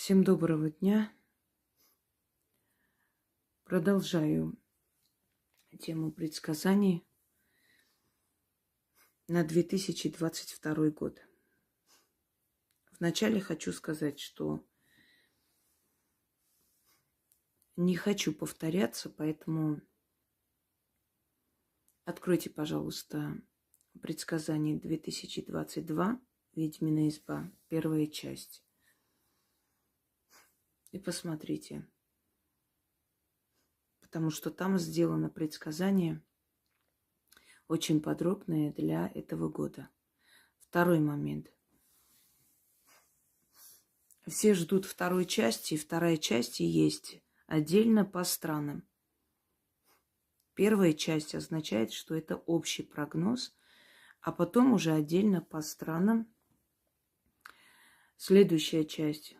Всем доброго дня. Продолжаю тему предсказаний на 2022 год. Вначале хочу сказать, что не хочу повторяться, поэтому откройте, пожалуйста, предсказание 2022, «Ведьмина изба», первая часть. И посмотрите, потому что там сделано предсказание очень подробное для этого года. Второй момент. Все ждут второй части, и вторая часть и есть отдельно по странам. Первая часть означает, что это общий прогноз, а потом уже отдельно по странам. Следующая часть.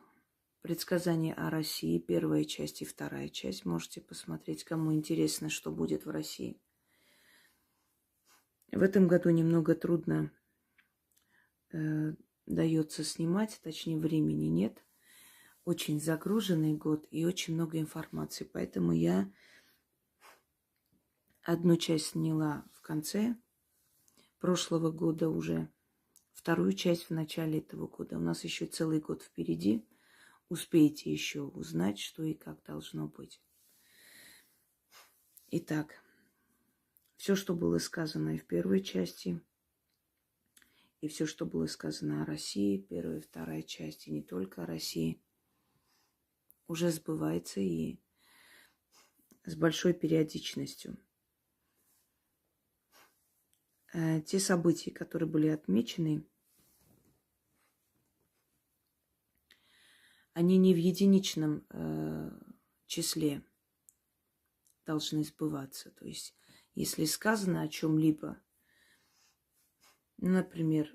Предсказание о России, первая часть и вторая часть. Можете посмотреть, кому интересно, что будет в России. В этом году немного трудно дается снимать, точнее времени нет. Очень загруженный год и очень много информации. Поэтому я одну часть сняла в конце прошлого года уже, вторую часть в начале этого года. У нас еще целый год впереди. Успеете еще узнать, что и как должно быть. Итак, все, что было сказано и в первой части, и все, что было сказано о России, первая и вторая часть, и не только о России, уже сбывается и с большой периодичностью. Те события, которые были отмечены, они не в единичном числе должны сбываться. То есть, если сказано о чем-либо, например,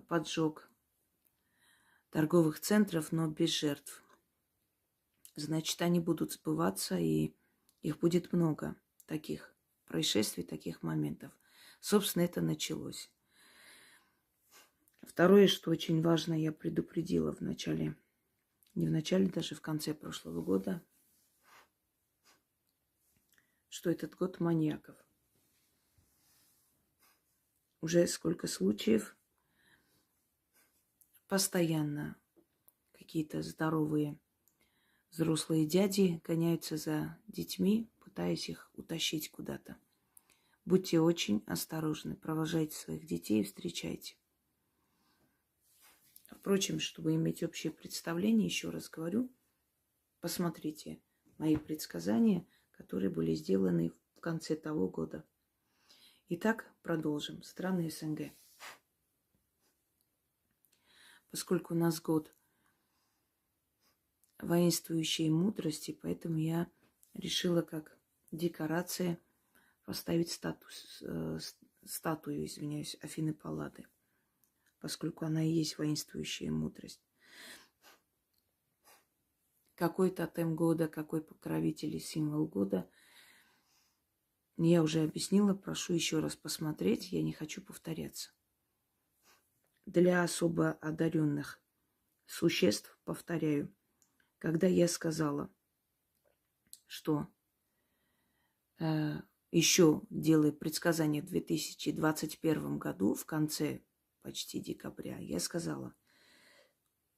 поджог торговых центров, но без жертв, значит, они будут сбываться, и их будет много таких происшествий, таких моментов. Собственно, это началось. Второе, что очень важно, я предупредила в начале, не в начале, даже в конце прошлого года, что этот год маньяков. Уже сколько случаев, постоянно какие-то здоровые взрослые дяди гоняются за детьми, пытаясь их утащить куда-то. Будьте очень осторожны, провожайте своих детей и встречайте. Впрочем, чтобы иметь общее представление, еще раз говорю, посмотрите мои предсказания, которые были сделаны в конце того года. Итак, продолжим. Страны СНГ. Поскольку у нас год воинствующей мудрости, поэтому я решила как декорация поставить статую, Афины Паллады, поскольку она и есть воинствующая мудрость. Какой тотем года, какой покровитель и символ года, я уже объяснила, прошу еще раз посмотреть, я не хочу повторяться. Для особо одаренных существ, повторяю, когда я сказала, что еще делая предсказание в 2021 году, в конце почти декабря, я сказала,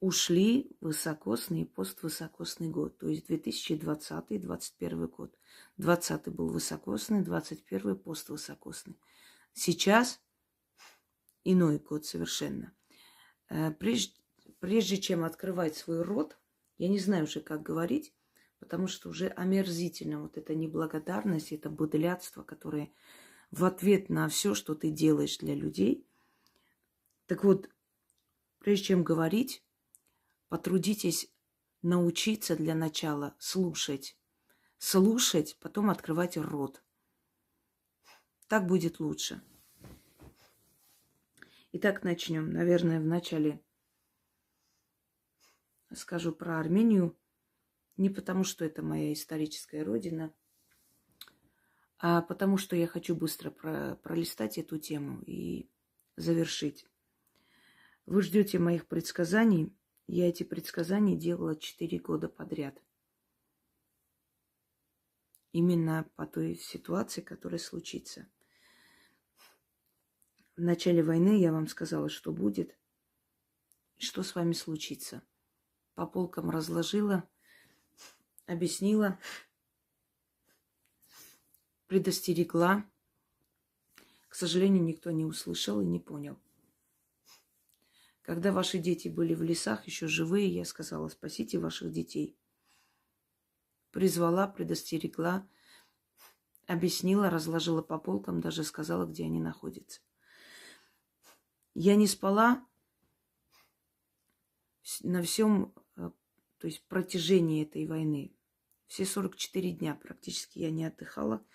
ушли высокосный и поствысокосный год, то есть 2020-2021 год. 20 был высокосный, 21 поствысокосный. Сейчас иной год совершенно. Прежде чем открывать свой рот, я не знаю уже, как говорить, потому что уже омерзительно вот эта неблагодарность, это быдлятство, которое в ответ на все, что ты делаешь для людей. Так вот, прежде чем говорить, потрудитесь научиться для начала слушать. Слушать, потом открывать рот. Так будет лучше. Итак, начнем. Наверное, вначале скажу про Армению. Не потому, что это моя историческая родина, а потому, что я хочу быстро пролистать эту тему и завершить. Вы ждете моих предсказаний Я эти предсказания делала 4 года подряд. Именно по той ситуации, которая случится. В начале войны я вам сказала, что будет, и что с вами случится. По полкам разложила, объяснила, предостерегла. К сожалению, никто не услышал и не понял. Когда ваши дети были в лесах, еще живые, я сказала, спасите ваших детей. Призвала, предостерегла, объяснила, разложила по полкам, даже сказала, где они находятся. Я не спала на всем, то есть протяжении этой войны. Все 44 дня практически я не отдыхала.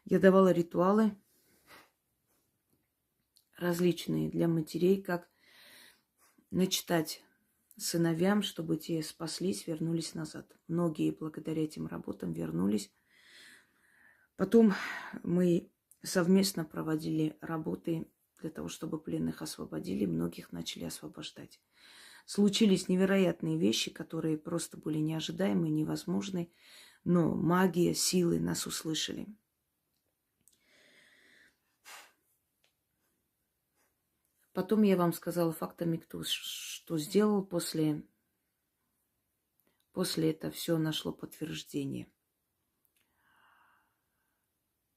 Я давала ритуалы различные для матерей, как начитать сыновьям, чтобы те спаслись, вернулись назад. Многие благодаря этим работам вернулись. Потом мы совместно проводили работы для того, чтобы пленных освободили. Многих начали освобождать. Случились невероятные вещи, которые просто были неожидаемы, невозможны. Но магия, силы нас услышали. Потом я вам сказала фактами, кто что сделал. После это все нашло подтверждение.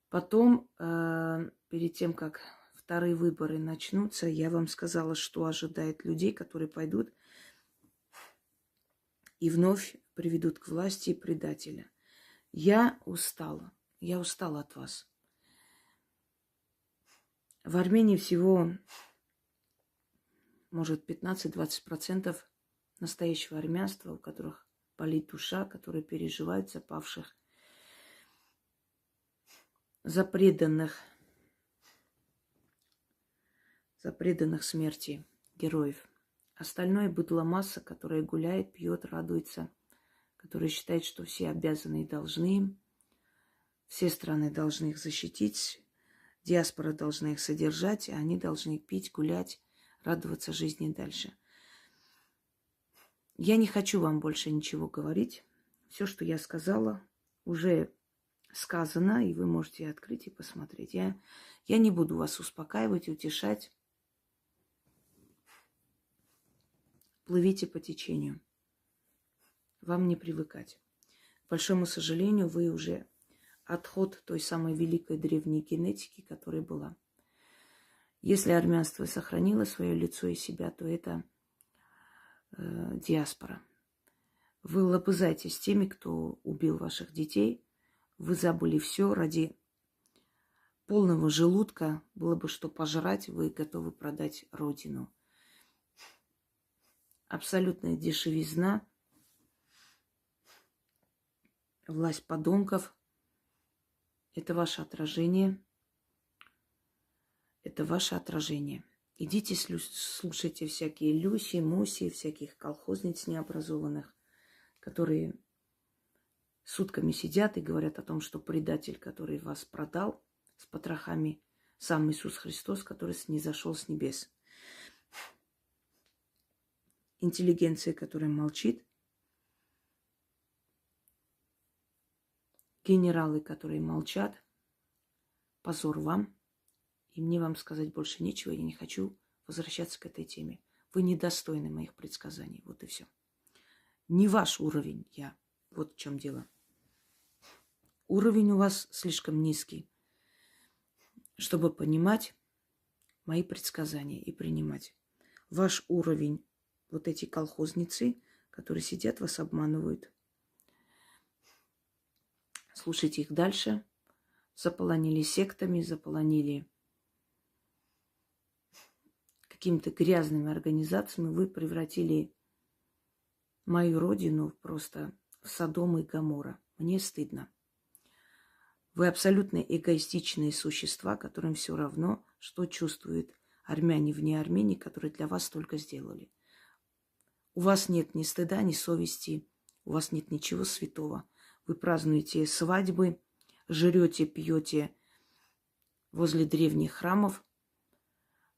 Потом, перед тем, как вторые выборы начнутся, я вам сказала, что ожидает людей, которые пойдут и вновь приведут к власти предателя. Я устала. Я устала от вас. В Армении всего, может, 15-20% настоящего армянства, у которых болит душа, которые переживают за павших, за преданных смерти героев. Остальное быдло масса, которая гуляет, пьет, радуется, которая считает, что все обязаны и должны им, все страны должны их защитить, диаспора должна их содержать, а они должны пить, гулять, радоваться жизни дальше. Я не хочу вам больше ничего говорить. Все, что я сказала, уже сказано, и вы можете открыть и посмотреть. Я не буду вас успокаивать, утешать. Плывите по течению. Вам не привыкать. К большому сожалению, вы уже отход той самой великой древней генетики, которая была. Если армянство сохранило свое лицо и себя, то это диаспора. Вы лобызаетесь с теми, кто убил ваших детей. Вы забыли все ради полного желудка. Было бы что пожрать, вы готовы продать родину. Абсолютная дешевизна. Власть подонков. Это ваше отражение. Это ваше отражение. Идите слушайте всякие Люси, Муси, всяких колхозниц необразованных, которые сутками сидят и говорят о том, что предатель, который вас продал с потрохами, сам Иисус Христос, который снизошел с небес. Интеллигенция, которая молчит. Генералы, которые молчат. Позор вам. И мне вам сказать больше нечего. Я не хочу возвращаться к этой теме. Вы недостойны моих предсказаний. Вот и все. Не ваш уровень я. Вот в чем дело. Уровень у вас слишком низкий, чтобы понимать мои предсказания и принимать. Ваш уровень, вот эти колхозницы, которые сидят, вас обманывают. Слушайте их дальше. Заполонили сектами, заполонили какими-то грязными организациями. Вы превратили мою родину просто в Содом и Гоморра. Мне стыдно. Вы абсолютно эгоистичные существа, которым все равно, что чувствуют армяне вне Армении, которые для вас столько сделали. У вас нет ни стыда, ни совести, у вас нет ничего святого. Вы празднуете свадьбы, жрете, пьете возле древних храмов,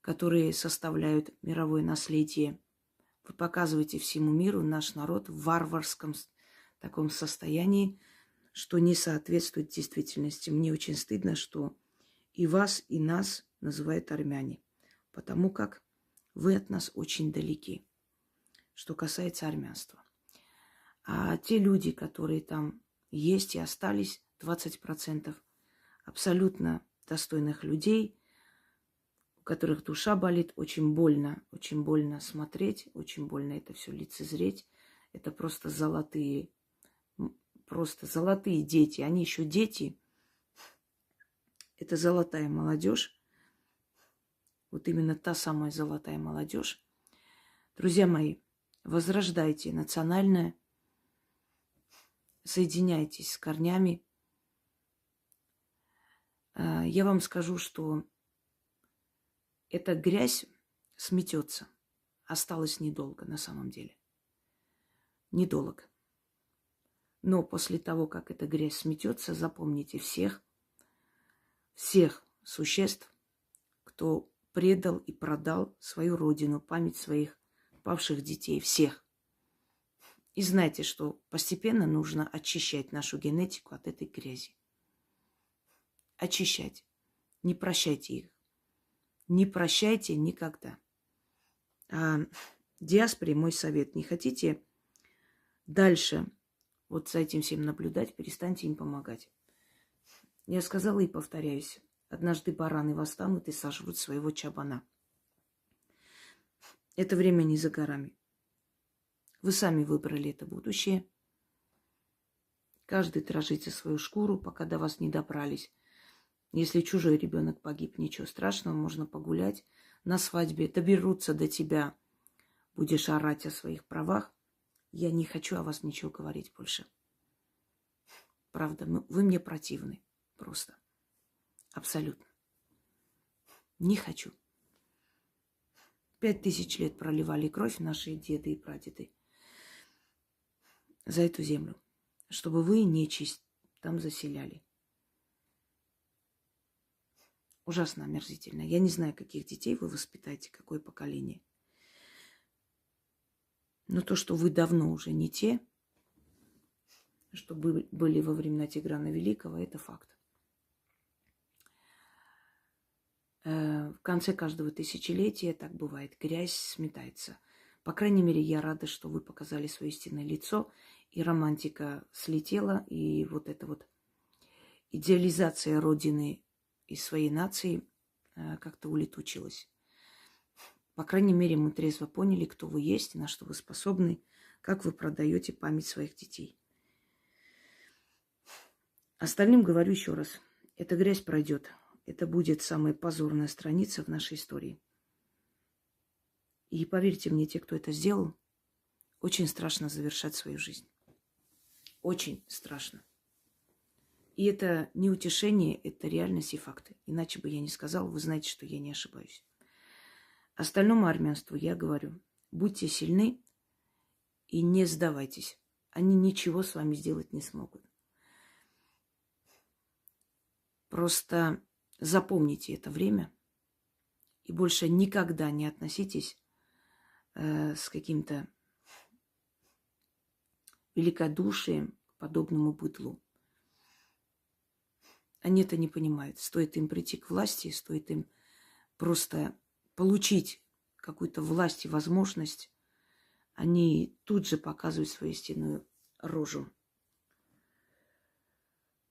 которые составляют мировое наследие Вы показываете всему миру наш народ в варварском таком состоянии, что не соответствует действительности. Мне очень стыдно, что и вас, и нас называют армяне, потому как вы от нас очень далеки, что касается армянства. А те люди, которые там есть и остались, 20% абсолютно достойных людей, у которых душа болит, очень больно смотреть, очень больно это все лицезреть. Это просто золотые дети. Они еще дети. Это золотая молодежь. Вот именно та самая золотая молодежь. Друзья мои, возрождайте национальное, соединяйтесь с корнями. Я вам скажу, что эта грязь сметется. Осталось недолго на самом деле. Недолго. Но после того, как эта грязь сметется, запомните всех существ, кто предал и продал свою родину, память своих павших детей, всех. И знайте, что постепенно нужно очищать нашу генетику от этой грязи. Очищать. Не прощайте их. Не прощайте никогда. А диаспоре мой совет. Не хотите дальше вот за этим всем наблюдать, перестаньте им помогать. Я сказала и повторяюсь. Однажды бараны восстанут и сожрут своего чабана. Это время не за горами. Вы сами выбрали это будущее. Каждый дрожит за свою шкуру, пока до вас не добрались. Если чужой ребенок погиб, ничего страшного, можно погулять на свадьбе. Доберутся до тебя, будешь орать о своих правах. Я не хочу о вас ничего говорить больше. Правда, вы мне противны. Просто. Абсолютно. Не хочу. 5000 лет проливали кровь наши деды и прадеды за эту землю, чтобы вы нечисть там заселяли. Ужасно омерзительно. Я не знаю, каких детей вы воспитаете, какое поколение. Но то, что вы давно уже не те, что были во времена Тиграна Великого, это факт. В конце каждого тысячелетия так бывает. Грязь сметается. По крайней мере, я рада, что вы показали свое истинное лицо, и романтика слетела, и вот эта вот идеализация Родины и своей нации как-то улетучилась. По крайней мере, мы трезво поняли, кто вы есть, на что вы способны, как вы продаете память своих детей. Остальным говорю еще раз. Эта грязь пройдет. Это будет самая позорная страница в нашей истории. И поверьте мне, те, кто это сделал, очень страшно завершать свою жизнь. Очень страшно. И это не утешение, это реальность и факты. Иначе бы я не сказала, вы знаете, что я не ошибаюсь. Остальному армянству я говорю, будьте сильны и не сдавайтесь. Они ничего с вами сделать не смогут. Просто запомните это время и больше никогда не относитесь с каким-то великодушием к подобному быдлу. Они это не понимают. Стоит им прийти к власти, стоит им просто получить какую-то власть и возможность, они тут же показывают свою истинную рожу.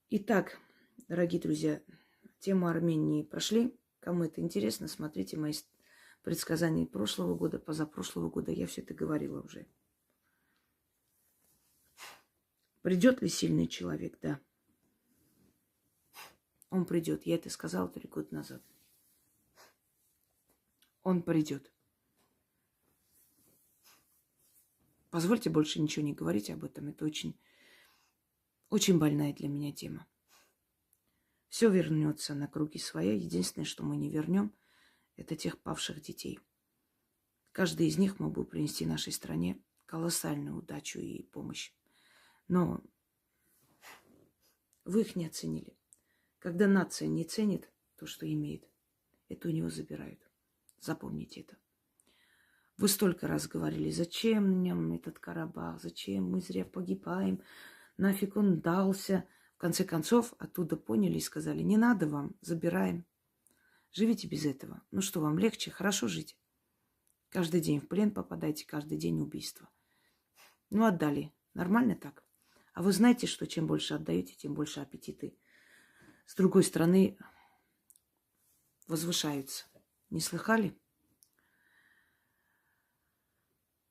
Итак, дорогие друзья, тему Армении прошли. Кому это интересно, смотрите мои предсказания прошлого года, позапрошлого года. Я все это говорила уже. Придет ли сильный человек? Да. Он придет. Я это сказала 3 года назад. Он придет. Позвольте больше ничего не говорить об этом. Это очень, очень больная для меня тема. Все вернется на круги своя. Единственное, что мы не вернем, это тех павших детей. Каждый из них мог бы принести нашей стране колоссальную удачу и помощь. Но вы их не оценили. Когда нация не ценит то, что имеет, это у него забирают. Запомните это. Вы столько раз говорили, зачем нам этот Карабах, зачем мы зря погибаем, нафиг он дался. В конце концов, оттуда поняли и сказали, не надо вам, забираем. Живите без этого. Ну что, вам легче? Хорошо жить. Каждый день в плен попадаете, каждый день убийство. Ну, отдали. Нормально так? А вы знаете, что чем больше отдаете, тем больше аппетиты с другой стороны возвышаются. Не слыхали?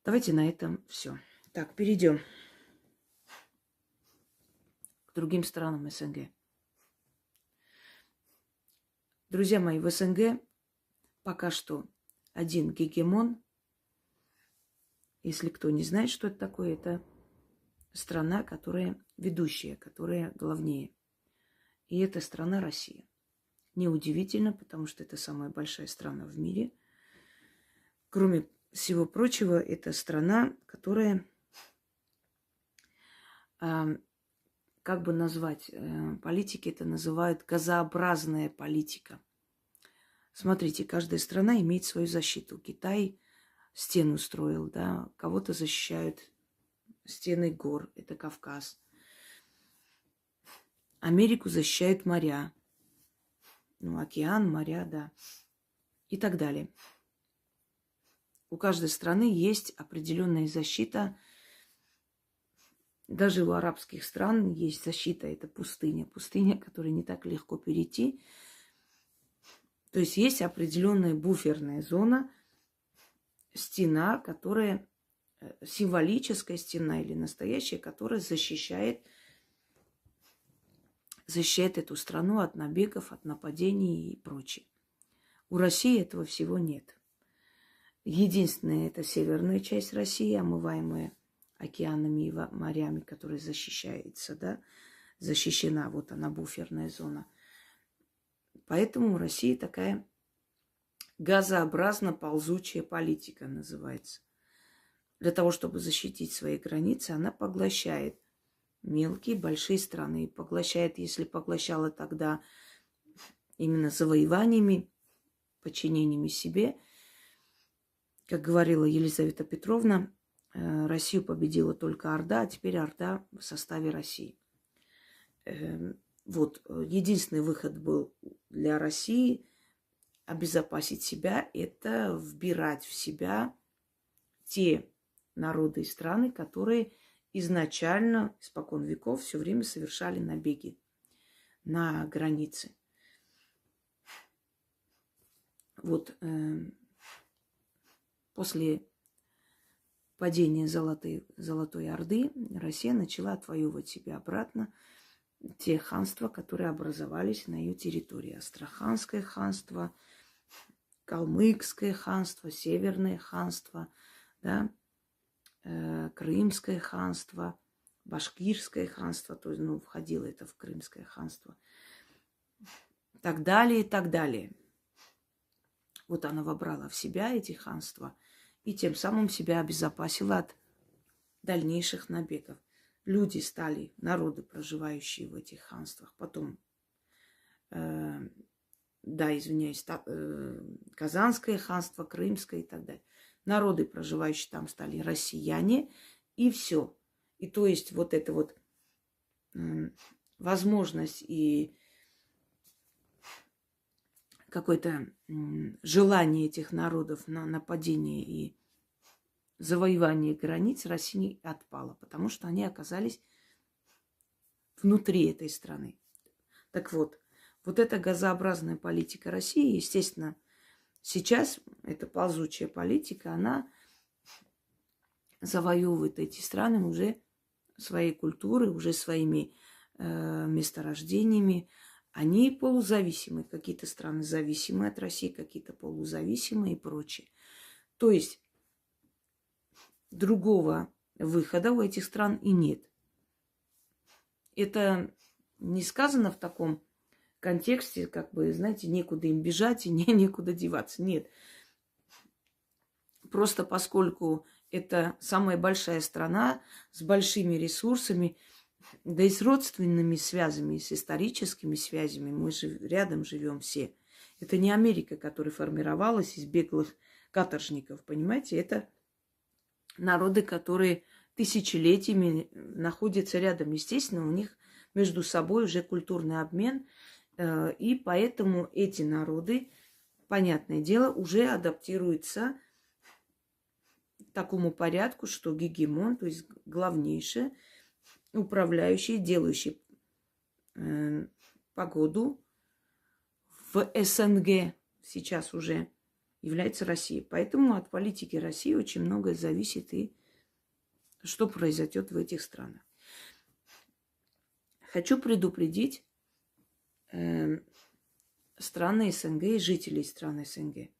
Давайте на этом все. Так, перейдем к другим странам СНГ. Друзья мои, в СНГ пока что один гегемон. Если кто не знает, что это такое, это страна, которая ведущая, которая главнее. И это страна Россия. Неудивительно, потому что это самая большая страна в мире. Кроме всего прочего, это страна, которая, как бы назвать, политики это называют газообразная политика. Смотрите, каждая страна имеет свою защиту. Китай стену строил, да, кого-то защищают стены гор, это Кавказ. Америку защищают моря. Ну, океан, моря, да. И так далее. У каждой страны есть определенная защита. Даже у арабских стран есть защита. Это пустыня. Пустыня, которую не так легко перейти. То есть есть определенная буферная зона, стена, которая символическая стена или настоящая, которая защищает эту страну от набегов, от нападений и прочее. У России этого всего нет. Единственное, это северная часть России, омываемая океанами и морями, которая защищается, да, защищена, вот она, буферная зона. Поэтому у России такая газообразно-ползучая политика называется. Для того, чтобы защитить свои границы, она поглощает мелкие, большие страны. И поглощает, если поглощала тогда именно завоеваниями, подчинениями себе. Как говорила Елизавета Петровна, Россию победила только Орда, а теперь Орда в составе России. Вот, единственный выход был для России обезопасить себя, это вбирать в себя те народы и страны, которые изначально, испокон веков, все время совершали набеги на границы. Вот после падения Золотой Орды Россия начала отвоевывать себе обратно те ханства, которые образовались на ее территории. Астраханское ханство, Калмыкское ханство, Северное ханство, да, Крымское ханство, Башкирское ханство, то есть, входило это в Крымское ханство, так далее и так далее. Вот она вобрала в себя эти ханства и тем самым себя обезопасила от дальнейших набегов. Люди стали, народы, проживающие в этих ханствах, потом, Казанское ханство, Крымское и так далее. Народы, проживающие там, стали россияне, и все. И то есть вот эта вот возможность и какое-то желание этих народов на нападение и завоевание границ России отпало, потому что они оказались внутри этой страны. Так вот, вот эта газообразная политика России, естественно, сейчас эта ползучая политика, она завоевывает эти страны уже своей культурой, уже своими месторождениями. Они полузависимы. Какие-то страны зависимы от России, какие-то полузависимы и прочее. То есть другого выхода у этих стран и нет. Это не сказано в таком контексте, как бы, знаете, некуда им бежать и некуда деваться. Нет. Просто поскольку это самая большая страна с большими ресурсами, да и с родственными связями, с историческими связями. Мы же рядом живем все. Это не Америка, которая формировалась из беглых каторжников, понимаете? Это народы, которые тысячелетиями находятся рядом. Естественно, у них между собой уже культурный обмен, и поэтому эти народы, понятное дело, уже адаптируются к такому порядку, что гегемон, то есть главнейший, управляющий, делающий погоду в СНГ сейчас уже является Россия. Поэтому от политики России очень многое зависит и что произойдет в этих странах. Хочу предупредить страны СНГ и жителей стран СНГ.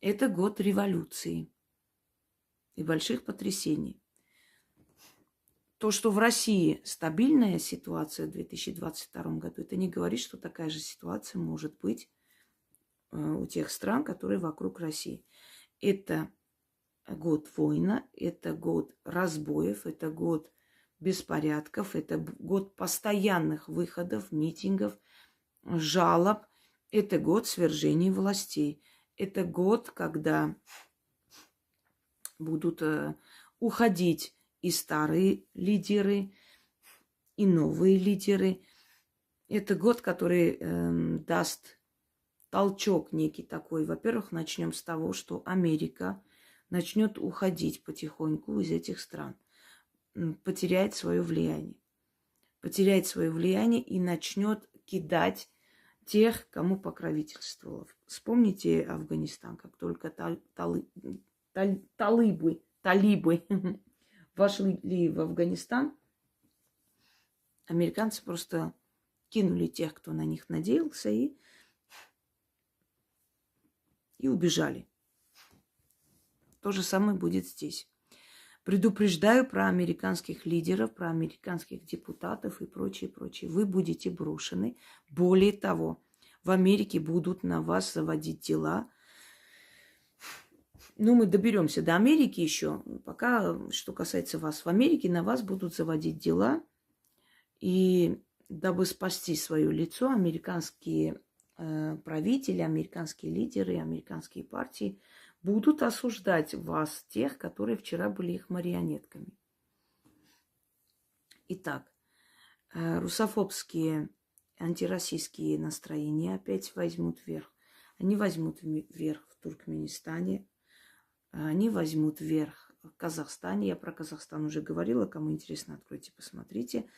Это год революции и больших потрясений. То, что в России стабильная ситуация в 2022 году, это не говорит, что такая же ситуация может быть у тех стран, которые вокруг России. Это год война, это год разбоев, это год беспорядков, это год постоянных выходов, митингов, жалоб, это год свержения властей. Это год, когда будут уходить и старые лидеры, и новые лидеры. Это год, который даст толчок некий такой. Во-первых, начнем с того, что Америка начнет уходить потихоньку из этих стран, потеряет свое влияние. Потеряет свое влияние и начнет кидать тех, кому покровительствовала. Вспомните Афганистан, как только талибы вошли в Афганистан, американцы просто кинули тех, кто на них надеялся, и убежали. То же самое будет здесь. Предупреждаю про американских лидеров, про американских депутатов и прочее, прочее. Вы будете брошены. Более того, в Америке будут на вас заводить дела. Ну, мы доберемся до Америки еще. Пока, что касается вас, в Америке на вас будут заводить дела. И дабы спасти свое лицо, американские правители, американские лидеры, американские партии будут осуждать вас, тех, которые вчера были их марионетками. Итак, русофобские, антироссийские настроения опять возьмут верх. Они возьмут верх в Туркменистане, они возьмут верх в Казахстане. Я про Казахстан уже говорила. Кому интересно, откройте, посмотрите.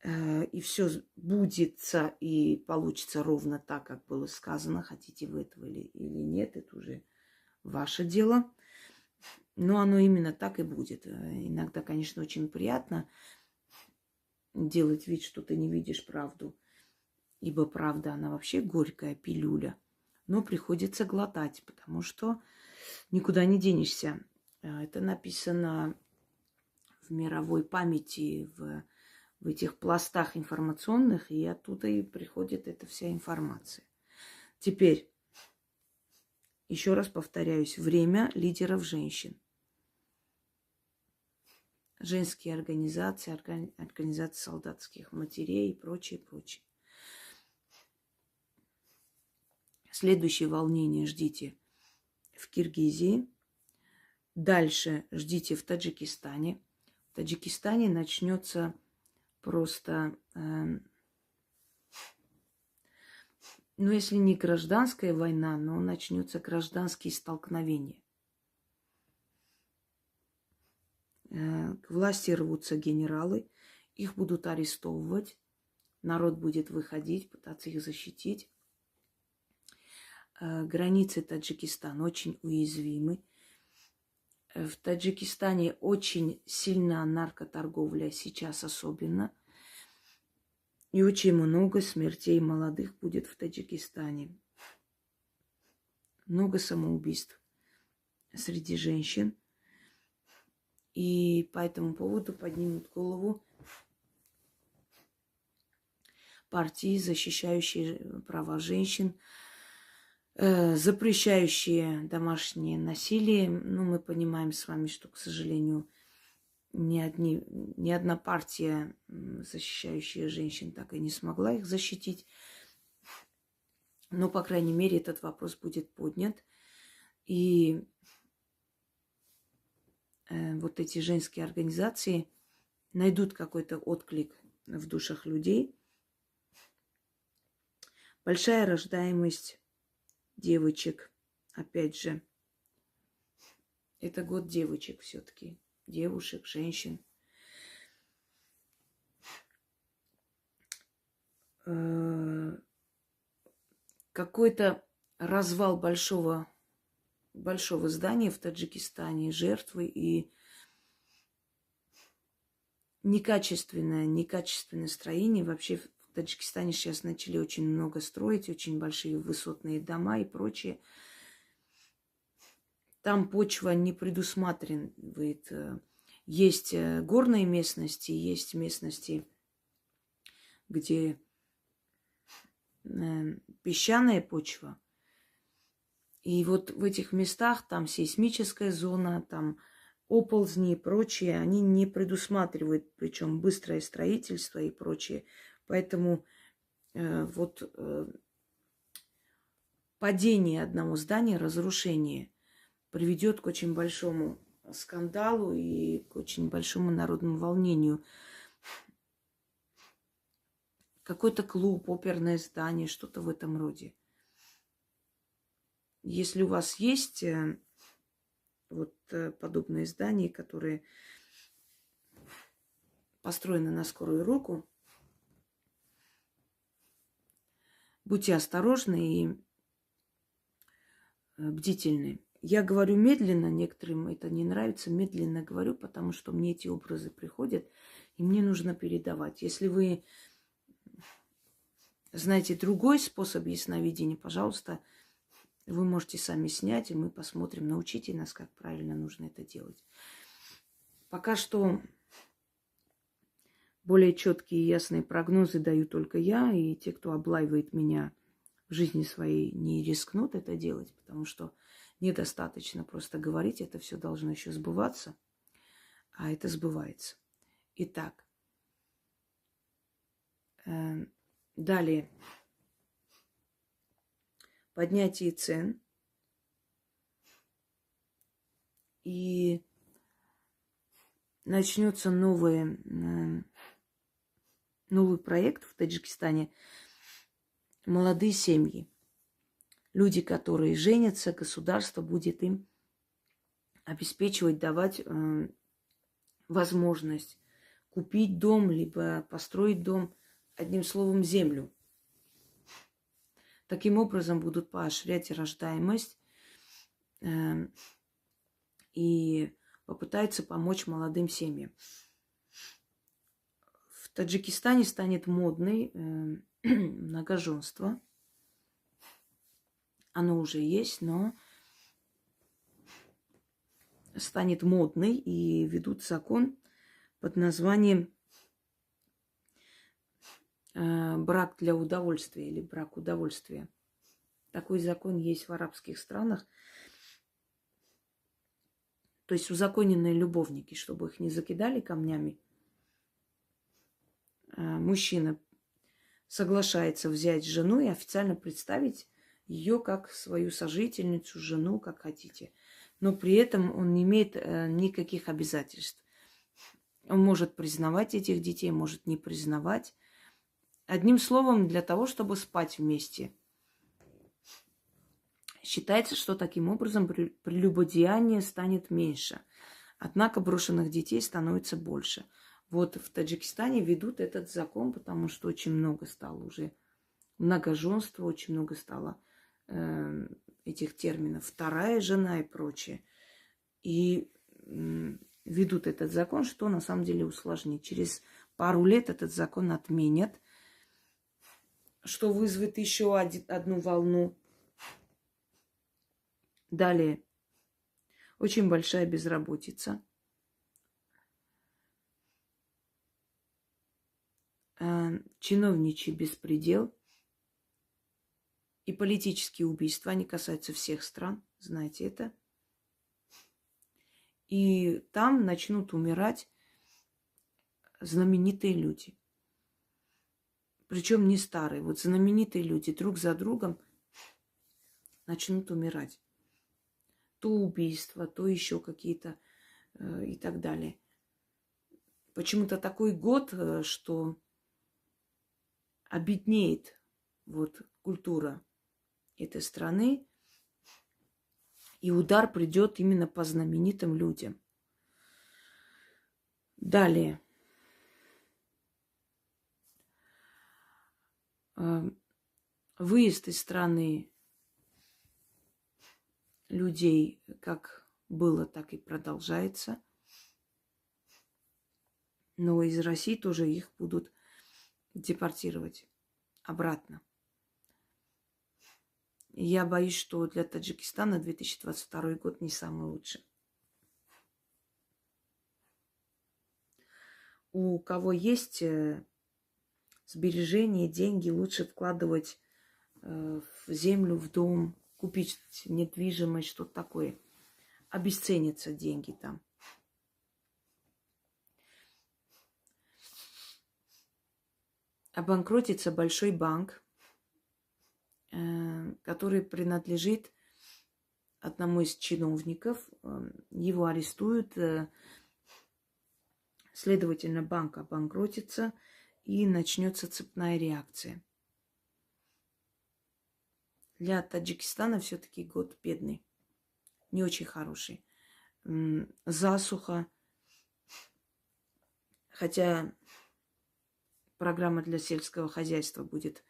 И все сбудется и получится ровно так, как было сказано. Хотите вы этого или нет, это уже ваше дело. Но оно именно так и будет. Иногда, конечно, очень приятно делать вид, что ты не видишь правду. Ибо правда, она вообще горькая пилюля. Но приходится глотать, потому что никуда не денешься. Это написано в мировой памяти, в этих пластах информационных, и оттуда и приходит эта вся информация. Теперь, еще раз повторяюсь, время лидеров женщин. Женские организации, организации солдатских матерей и прочее, прочее. Следующее волнение ждите в Киргизии. Дальше ждите в Таджикистане. В Таджикистане начнется просто, если не гражданская война, но начнется гражданские столкновения. К власти рвутся генералы, их будут арестовывать, народ будет выходить, пытаться их защитить. Границы Таджикистана очень уязвимы. В Таджикистане очень сильна наркоторговля, сейчас особенно. И очень много смертей молодых будет в Таджикистане. Много самоубийств среди женщин. И по этому поводу поднимут голову партии, защищающие права женщин, запрещающие домашнее насилие. Мы понимаем с вами, что, к сожалению, ни одна партия, защищающая женщин, так и не смогла их защитить. Но, по крайней мере, этот вопрос будет поднят. И вот эти женские организации найдут какой-то отклик в душах людей. Большая рождаемость девочек, опять же. Это год девочек все-таки. Девушек, женщин. Какой-то развал большого здания в Таджикистане, жертвы и некачественное строение. Вообще в Таджикистане сейчас начали очень много строить, очень большие высотные дома и прочее. Там почва не предусматривает. Есть горные местности, есть местности, где песчаная почва. И вот в этих местах там сейсмическая зона, там оползни и прочее, они не предусматривают, причем быстрое строительство и прочее. Поэтому падение одного здания, разрушение приведет к очень большому скандалу и к очень большому народному волнению. Какой-то клуб, оперное здание, что-то в этом роде. Если у вас есть подобные здания, которые построены на скорую руку, будьте осторожны и бдительны. Я говорю медленно, некоторым это не нравится, медленно говорю, потому что мне эти образы приходят, и мне нужно передавать. Если вы знаете другой способ ясновидения, пожалуйста, вы можете сами снять, и мы посмотрим. Научите нас, как правильно нужно это делать. Пока что более четкие и ясные прогнозы даю только я, и те, кто облаивает меня в жизни своей, не рискнут это делать, потому что недостаточно просто говорить, это все должно еще сбываться, а это сбывается. Итак, далее. Поднятие цен. И начнется новый проект в Таджикистане. Молодые семьи. Люди, которые женятся, государство будет им обеспечивать, давать возможность купить дом, либо построить дом, одним словом, землю. Таким образом будут поощрять рождаемость и попытаются помочь молодым семьям. В Таджикистане станет модной многоженство. Оно уже есть, но станет модной, и ведут закон под названием брак для удовольствия или брак удовольствия. Такой закон есть в арабских странах. То есть узаконенные любовники, чтобы их не закидали камнями. Мужчина соглашается взять жену и официально представить ее как свою сожительницу, жену, как хотите. Но при этом он не имеет никаких обязательств. Он может признавать этих детей, может не признавать. Одним словом, для того, чтобы спать вместе. Считается, что таким образом прелюбодеяние станет меньше. Однако брошенных детей становится больше. Вот в Таджикистане ведут этот закон, потому что очень много стало уже многоженства, очень много стало этих терминов. Вторая жена и прочее. И ведут этот закон, что на самом деле усложнит. Через пару лет этот закон отменят, что вызовет еще одну волну. Далее. Очень большая безработица. Чиновничий беспредел. И политические убийства. Они касаются всех стран. Знаете это. И там начнут умирать знаменитые люди. Причем не старые. Вот знаменитые люди друг за другом начнут умирать. То убийства, то еще какие-то и так далее. Почему-то такой год, что обеднеет вот культура этой страны, и удар придет именно по знаменитым людям. Далее. Выезд из страны людей как было, так и продолжается. Но из России тоже их будут депортировать обратно. Я боюсь, что для Таджикистана 2022 год не самый лучший. У кого есть сбережения, деньги, лучше вкладывать в землю, в дом, купить недвижимость, что-то такое. Обесценятся деньги там. Обанкротится большой банк, который принадлежит одному из чиновников. Его арестуют, следовательно, банк обанкротится и начнется цепная реакция. Для Таджикистана все-таки год бедный, не очень хороший. Засуха, хотя программа для сельского хозяйства будет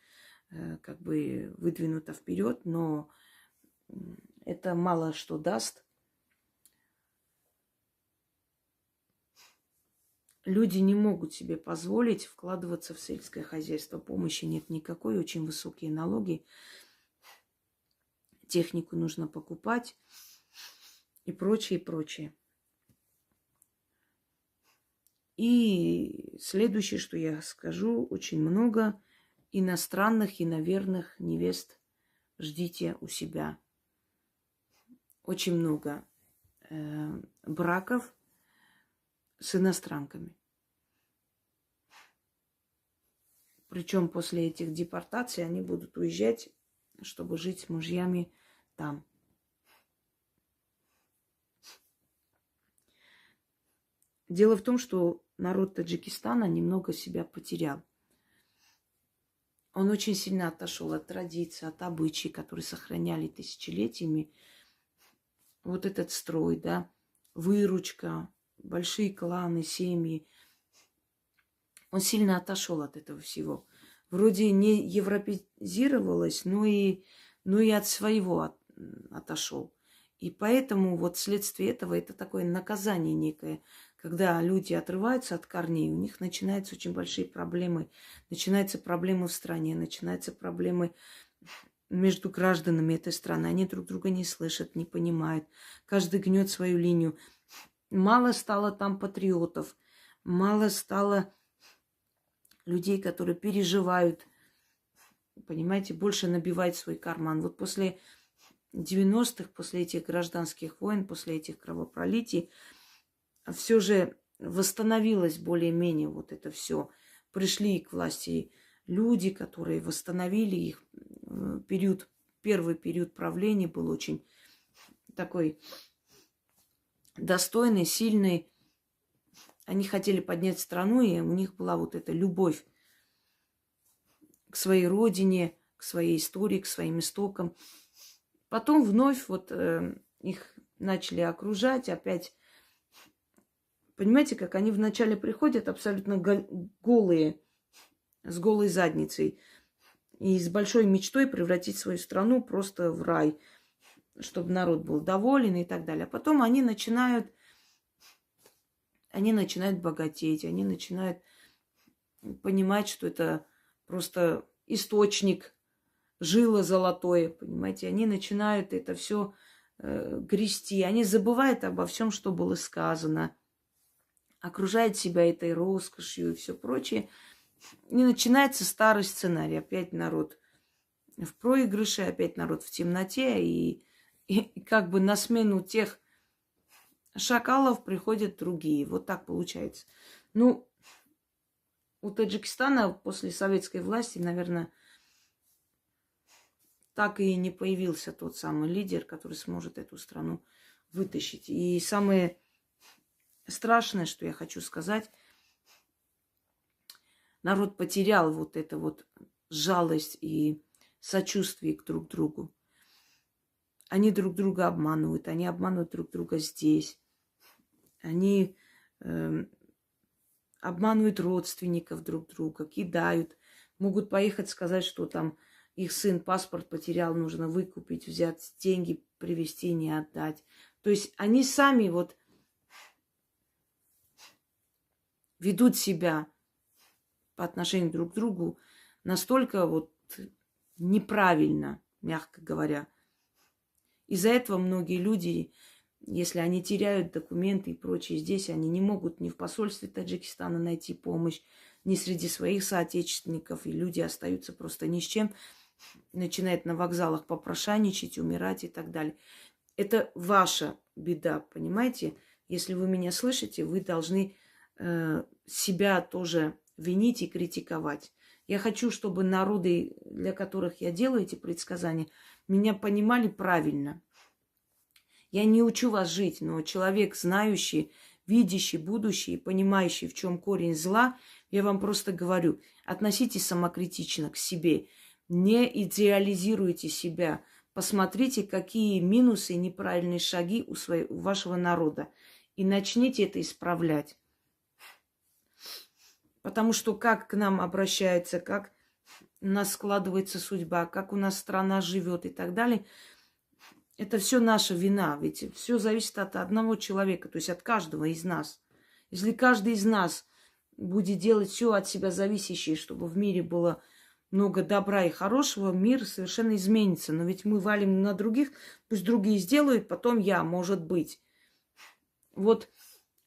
как бы выдвинута вперед, но это мало что даст. Люди не могут себе позволить вкладываться в сельское хозяйство. Помощи нет никакой, очень высокие налоги. Технику нужно покупать и прочее, и прочее. И следующее, что я скажу, очень много иностранных и иноверных невест ждите у себя. Очень много браков с иностранками. Причем после этих депортаций они будут уезжать, чтобы жить с мужьями там. Дело в том, что народ Таджикистана немного себя потерял. Он очень сильно отошел от традиций, от обычаев, которые сохраняли тысячелетиями. Вот этот строй, да, выручка, большие кланы, семьи. Он сильно отошел от этого всего. Вроде не европеизировалось, но и от своего отошел. И поэтому вот вследствие этого это такое наказание некое. Когда люди отрываются от корней, у них начинаются очень большие проблемы. Начинаются проблемы в стране, начинаются проблемы между гражданами этой страны. Они друг друга не слышат, не понимают. Каждый гнет свою линию. Мало стало там патриотов, мало стало людей, которые переживают, понимаете, больше набивают свой карман. Вот после 90-х, после этих гражданских войн, после этих кровопролитий, все же восстановилось более-менее вот это все. Пришли к власти люди, которые восстановили их. Первый период правления был очень такой достойный, сильный. Они хотели поднять страну, и у них была вот эта любовь к своей родине, к своей истории, к своим истокам. Потом вновь вот их начали окружать опять. Понимаете, как они вначале приходят абсолютно голые, с голой задницей. И с большой мечтой превратить свою страну просто в рай, чтобы народ был доволен и так далее. А потом они начинают богатеть, они начинают понимать, что это просто источник, жило золотое, понимаете. Они начинают это все грести, они забывают обо всем, что было сказано, окружают себя этой роскошью и все прочее. И начинается старый сценарий. Опять народ в проигрыше, опять народ в темноте. И как бы на смену тех шакалов приходят другие. Вот так получается. Ну, у Таджикистана после советской власти, наверное, так и не появился тот самый лидер, который сможет эту страну вытащить. И самое страшное, что я хочу сказать, народ потерял вот это вот жалость и сочувствие к друг другу. Они друг друга обманывают, они обманывают друг друга здесь. Они обманывают родственников друг друга, кидают. Могут поехать сказать, что там их сын паспорт потерял, нужно выкупить, взять деньги, привезти, не отдать. То есть они сами вот ведут себя по отношению друг к другу настолько вот неправильно, мягко говоря. Из-за этого многие люди, если они теряют документы и прочее здесь, они не могут ни в посольстве Таджикистана найти помощь, ни среди своих соотечественников, и люди остаются просто ни с чем, начинают на вокзалах попрошайничать, умирать и так далее. Это ваша беда, понимаете? Если вы меня слышите, вы должны себя тоже винить и критиковать. Я хочу, чтобы народы, для которых я делаю эти предсказания, меня понимали правильно. Я не учу вас жить, но человек, знающий, видящий будущее, понимающий, в чем корень зла, я вам просто говорю, относитесь самокритично к себе, не идеализируйте себя, посмотрите, какие минусы и неправильные шаги у вашего народа, и начните это исправлять. Потому что как к нам обращаются, как у нас складывается судьба, как у нас страна живет и так далее, это все наша вина. Ведь все зависит от одного человека, то есть от каждого из нас. Если каждый из нас будет делать все от себя зависящее, чтобы в мире было много добра и хорошего, мир совершенно изменится. Но ведь мы валим на других, пусть другие сделают, потом я, может быть. Вот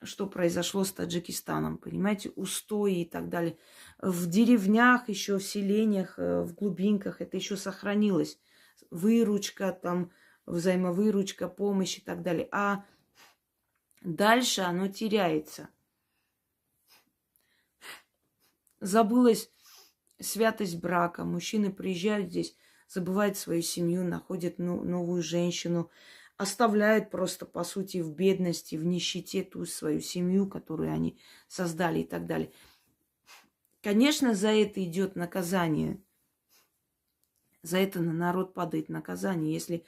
что произошло с Таджикистаном, понимаете, устои и так далее. В деревнях еще, в селениях, в глубинках это еще сохранилось. Выручка, там, взаимовыручка, помощь и так далее. А дальше оно теряется. Забылась святость брака. Мужчины приезжают здесь, забывают свою семью, находят новую женщину, оставляют просто, по сути, в бедности, в нищете ту свою семью, которую они создали и так далее. Конечно, за это идет наказание. За это на народ падает наказание. Если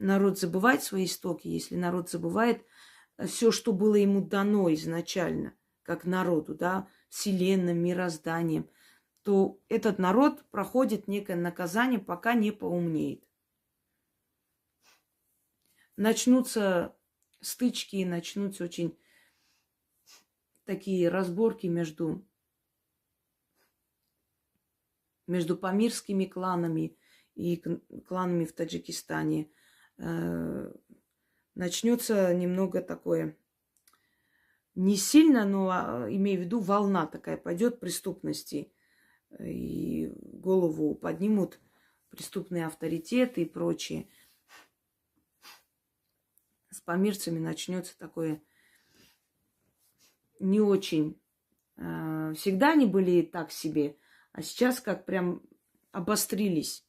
народ забывает свои истоки, если народ забывает все, что было ему дано изначально, как народу, да, вселенным, мирозданием, то этот народ проходит некое наказание, пока не поумнеет. Начнутся стычки, начнутся очень такие разборки между памирскими кланами и кланами в Таджикистане. Начнется немного такое, не сильно, но имею в виду, волна такая пойдет преступности. И голову поднимут преступные авторитеты и прочее. С памирцами начнется такое не очень. Всегда они были так себе, а сейчас как прям обострились.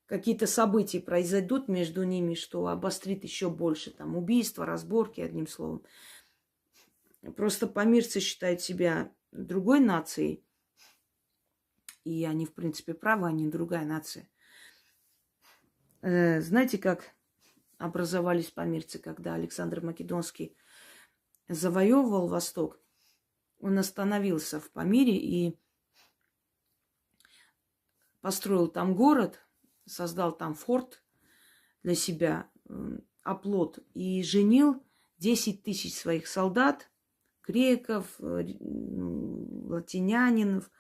Какие-то события произойдут между ними, что обострит еще больше. Там убийства, разборки, одним словом. Просто памирцы считают себя другой нацией. И они, в принципе, правы, они другая нация. Знаете, как образовались памирцы, когда Александр Македонский завоевывал Восток? Он остановился в Памире и построил там город, создал там форт для себя, оплот, и женил 10 тысяч своих солдат, греков, латинянинов,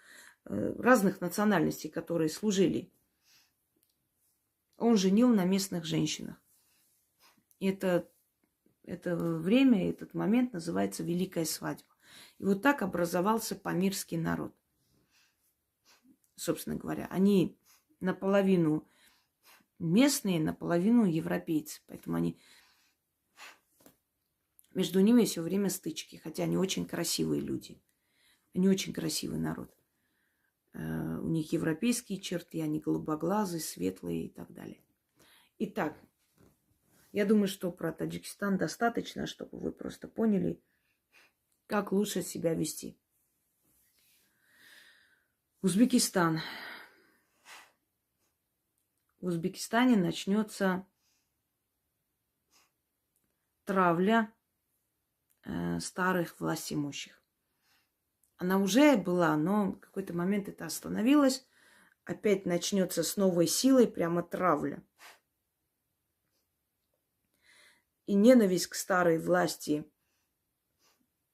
разных национальностей, которые служили. Он женил на местных женщинах. Это время, этот момент называется Великая свадьба. И вот так образовался памирский народ. Собственно говоря, они наполовину местные, наполовину европейцы. Поэтому между ними все время стычки. Хотя они очень красивые люди. Они очень красивый народ. У них европейские черты, они голубоглазые, светлые и так далее. Итак, я думаю, что про Таджикистан достаточно, чтобы вы просто поняли, как лучше себя вести. Узбекистан. В Узбекистане начнется травля старых властимущих. Она уже была, но в какой-то момент это остановилось. Опять начнется с новой силой прямо травля. И ненависть к старой власти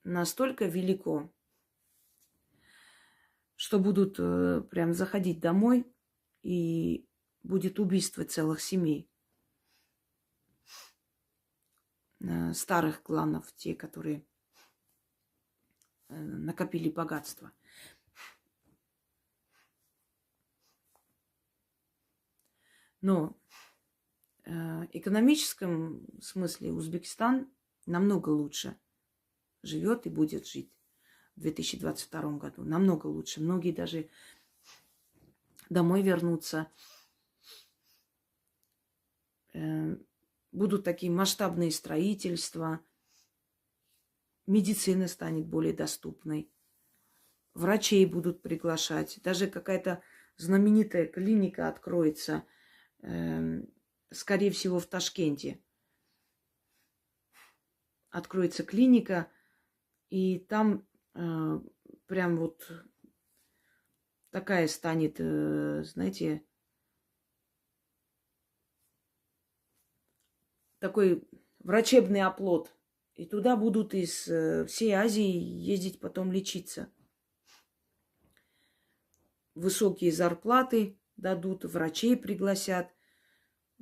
настолько велико, что будут прям заходить домой, и будет убийство целых семей. Старых кланов, те, которые накопили богатство. Но в экономическом смысле Узбекистан намного лучше живет и будет жить в 2022 году. Намного лучше. Многие даже домой вернутся. Будут такие масштабные строительства. Медицина станет более доступной. Врачей будут приглашать. Даже какая-то знаменитая клиника откроется, скорее всего, в Ташкенте. Откроется клиника, и там прям вот такая станет, знаете, такой врачебный оплот. И туда будут из всей Азии ездить потом лечиться. Высокие зарплаты дадут, врачей пригласят,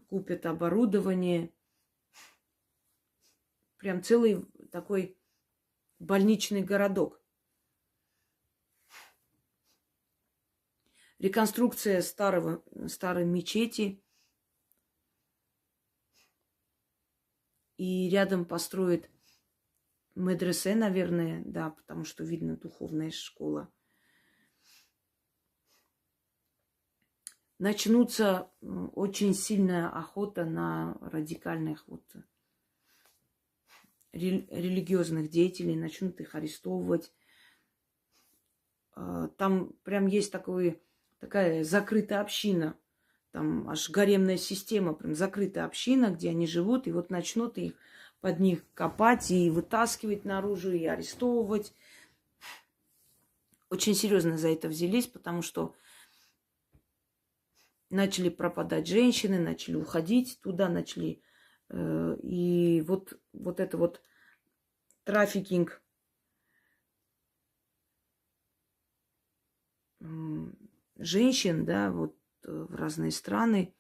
купят оборудование. Прям целый такой больничный городок. Реконструкция старой мечети. И рядом построят медресе, наверное, да, потому что видно духовная школа. Начнутся очень сильная охота на радикальных религиозных деятелей, начнут их арестовывать. Там прям есть такая закрытая община. Там аж гаремная система, прям закрытая община, где они живут. И вот начнут их под них копать и вытаскивать наружу, и арестовывать. Очень серьезно за это взялись, потому что начали пропадать женщины, начали уходить туда, начали... И вот это вот трафикинг женщин, да, вот в разные страны,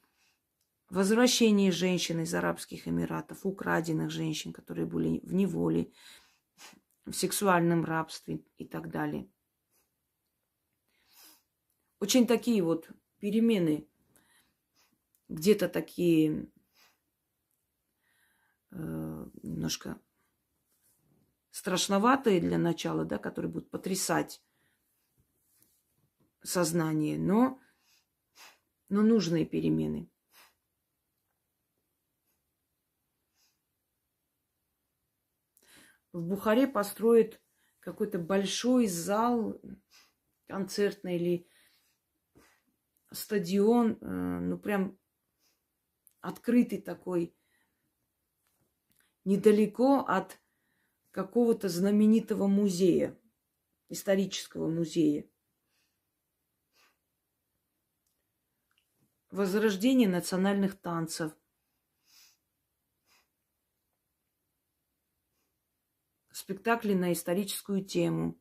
возвращение женщин из Арабских Эмиратов, украденных женщин, которые были в неволе, в сексуальном рабстве и так далее. Очень такие вот перемены, где-то такие немножко страшноватые для начала, да, которые будут потрясать сознание, но нужные перемены. В Бухаре построят какой-то большой зал концертный или стадион, ну прям открытый такой, недалеко от какого-то знаменитого музея, исторического музея. Возрождение национальных танцев. Спектакли на историческую тему.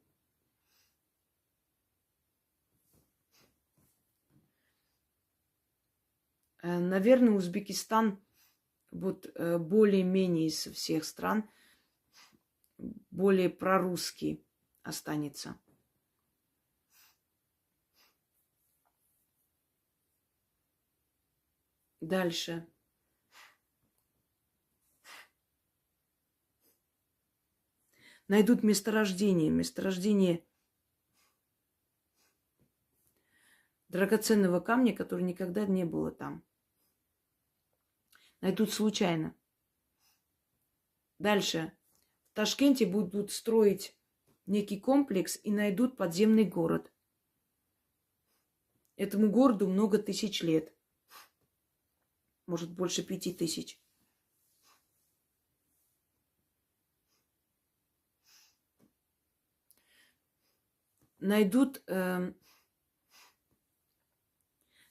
Наверное, Узбекистан вот более-менее из всех стран более прорусский останется. Дальше. Найдут месторождение драгоценного камня, который никогда не было там. Найдут случайно. Дальше. В Ташкенте будут строить некий комплекс и найдут подземный город. Этому городу много тысяч лет. Может, больше 5000. Найдут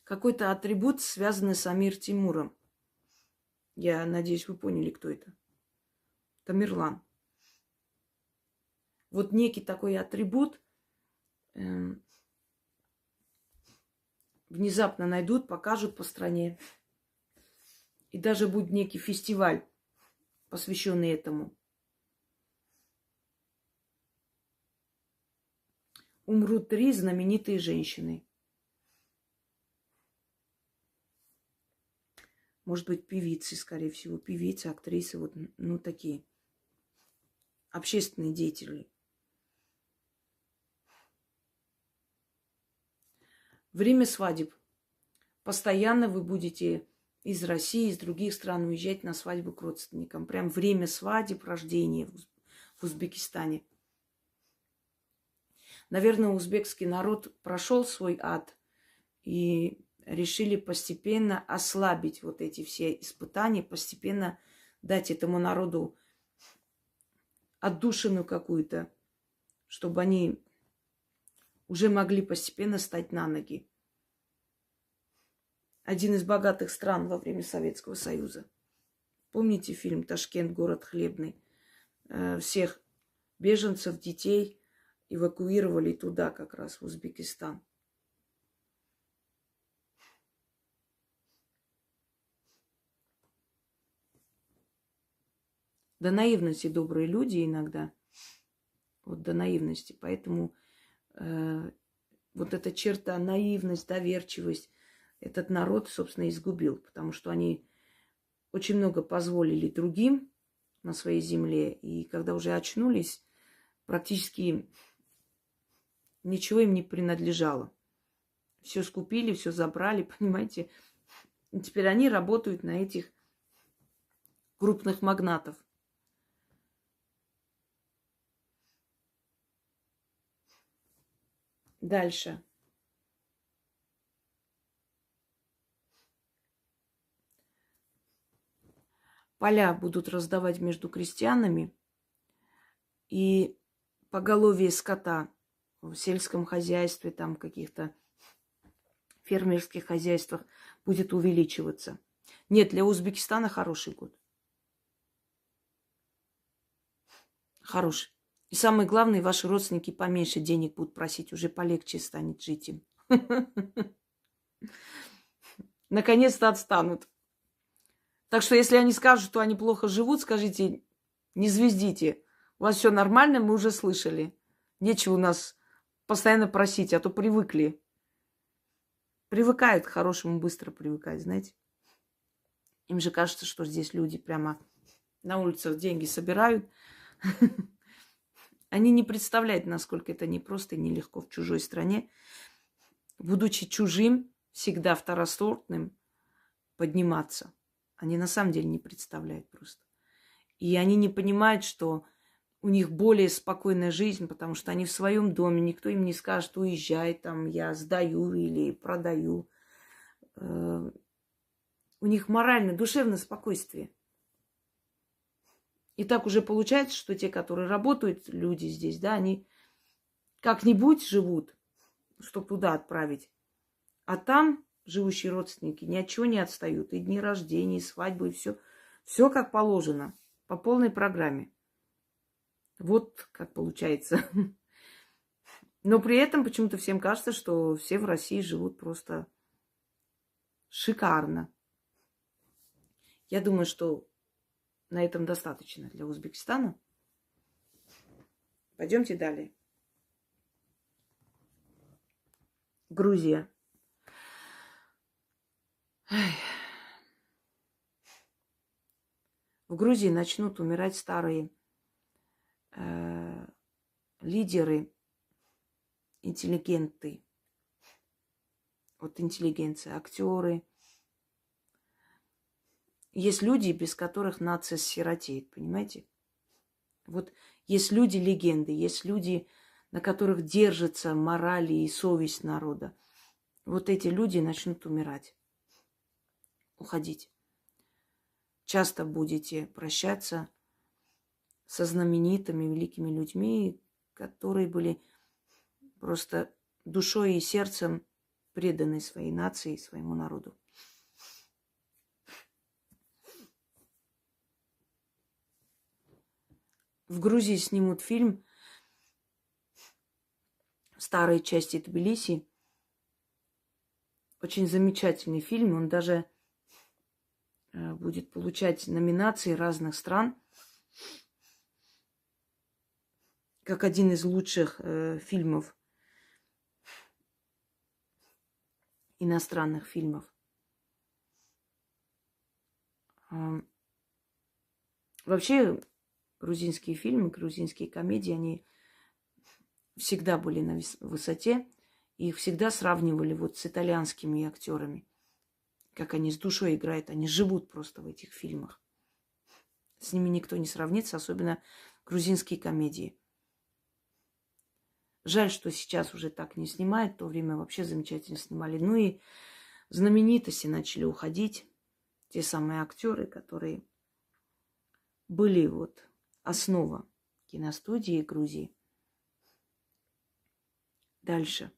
какой-то атрибут, связанный с Амир Тимуром. Я надеюсь, вы поняли, кто это. Тамерлан. Вот некий такой атрибут внезапно найдут, покажут по стране. И даже будет некий фестиваль, посвященный этому. Умрут 3 знаменитые женщины. Может быть, певицы, скорее всего. Певицы, актрисы, вот, ну, такие. Общественные деятели. Время свадеб. Постоянно вы будете из России, из других стран уезжать на свадьбу к родственникам. Прям время свадеб, рождения в Узбекистане. Наверное, узбекский народ прошел свой ад и решили постепенно ослабить вот эти все испытания, постепенно дать этому народу отдушину какую-то, чтобы они уже могли постепенно стать на ноги. Один из богатых стран во время Советского Союза. Помните фильм «Ташкент. Город хлебный»? Всех беженцев, детей эвакуировали туда, как раз, в Узбекистан. До наивности добрые люди иногда. Вот до наивности. Поэтому вот эта черта, наивность, доверчивость, этот народ, собственно, изгубил. Потому что они очень много позволили другим на своей земле. И когда уже очнулись, практически ничего им не принадлежало. Все скупили, все забрали, понимаете. И теперь они работают на этих крупных магнатов. Дальше. Поля будут раздавать между крестьянами, и поголовье скота в сельском хозяйстве, там каких-то фермерских хозяйствах будет увеличиваться. Нет, для Узбекистана хороший год. Хороший. И самое главное, ваши родственники поменьше денег будут просить, уже полегче станет жить им. Наконец-то отстанут. Так что, если они скажут, что они плохо живут, скажите, не звездите. У вас все нормально, мы уже слышали. Нечего у нас постоянно просить, а то привыкли. Привыкают к хорошему, быстро привыкают, знаете. Им же кажется, что здесь люди прямо на улицах деньги собирают. Они не представляют, насколько это непросто и нелегко в чужой стране. Будучи чужим, всегда второсортным, подниматься. Они на самом деле не представляют просто. И они не понимают, что у них более спокойная жизнь, потому что они в своем доме, никто им не скажет, уезжай, там, я сдаю или продаю. У них моральное, душевное спокойствие. И так уже получается, что те, которые работают, люди здесь, да, они как-нибудь живут, чтобы туда отправить. А там живущие родственники ни от чего не отстают. И дни рождения, и свадьбы, и все. Все как положено, по полной программе. Вот как получается. Но при этом почему-то всем кажется, что все в России живут просто шикарно. Я думаю, что на этом достаточно для Узбекистана. Пойдемте далее. Грузия. В Грузии начнут умирать старые лидеры, интеллигенты. Вот интеллигенция, актеры. Есть люди, без которых нация сиротеет, понимаете? Вот есть люди-легенды, есть люди, на которых держится мораль и совесть народа. Вот эти люди начнут умирать, уходить. Часто будете прощаться со знаменитыми, великими людьми, которые были просто душой и сердцем преданы своей нации, своему народу. В Грузии снимут фильм «Старые части Тбилиси». Очень замечательный фильм. Он даже будет получать номинации разных стран, как один из лучших фильмов, иностранных фильмов. Вообще, грузинские фильмы, грузинские комедии, они всегда были на высоте. Их всегда сравнивали вот с итальянскими актерами. Как они с душой играют, они живут просто в этих фильмах. С ними никто не сравнится, особенно грузинские комедии. Жаль, что сейчас уже так не снимают, в то время вообще замечательно снимали. Ну и знаменитости начали уходить. Те самые актеры, которые были вот основа киностудии Грузии. Дальше.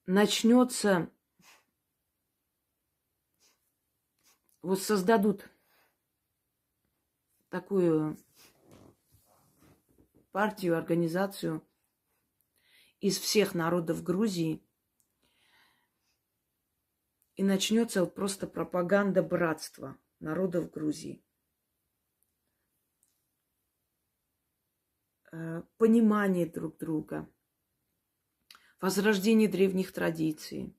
Начнется, вот создадут такую партию, организацию из всех народов Грузии, и начнется вот просто пропаганда братства народов Грузии. Понимание друг друга, возрождение древних традиций.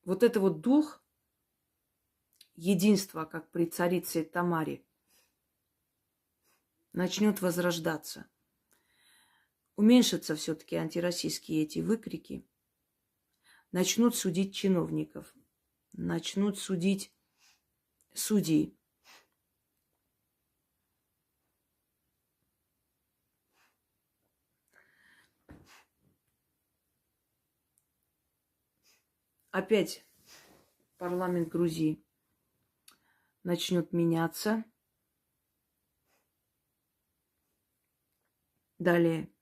Вот это вот дух единства, как при царице Тамаре, начнет возрождаться. Уменьшатся все-таки антироссийские эти выкрики. Начнут судить чиновников, начнут судить судей. Опять парламент Грузии начнет меняться. Далее.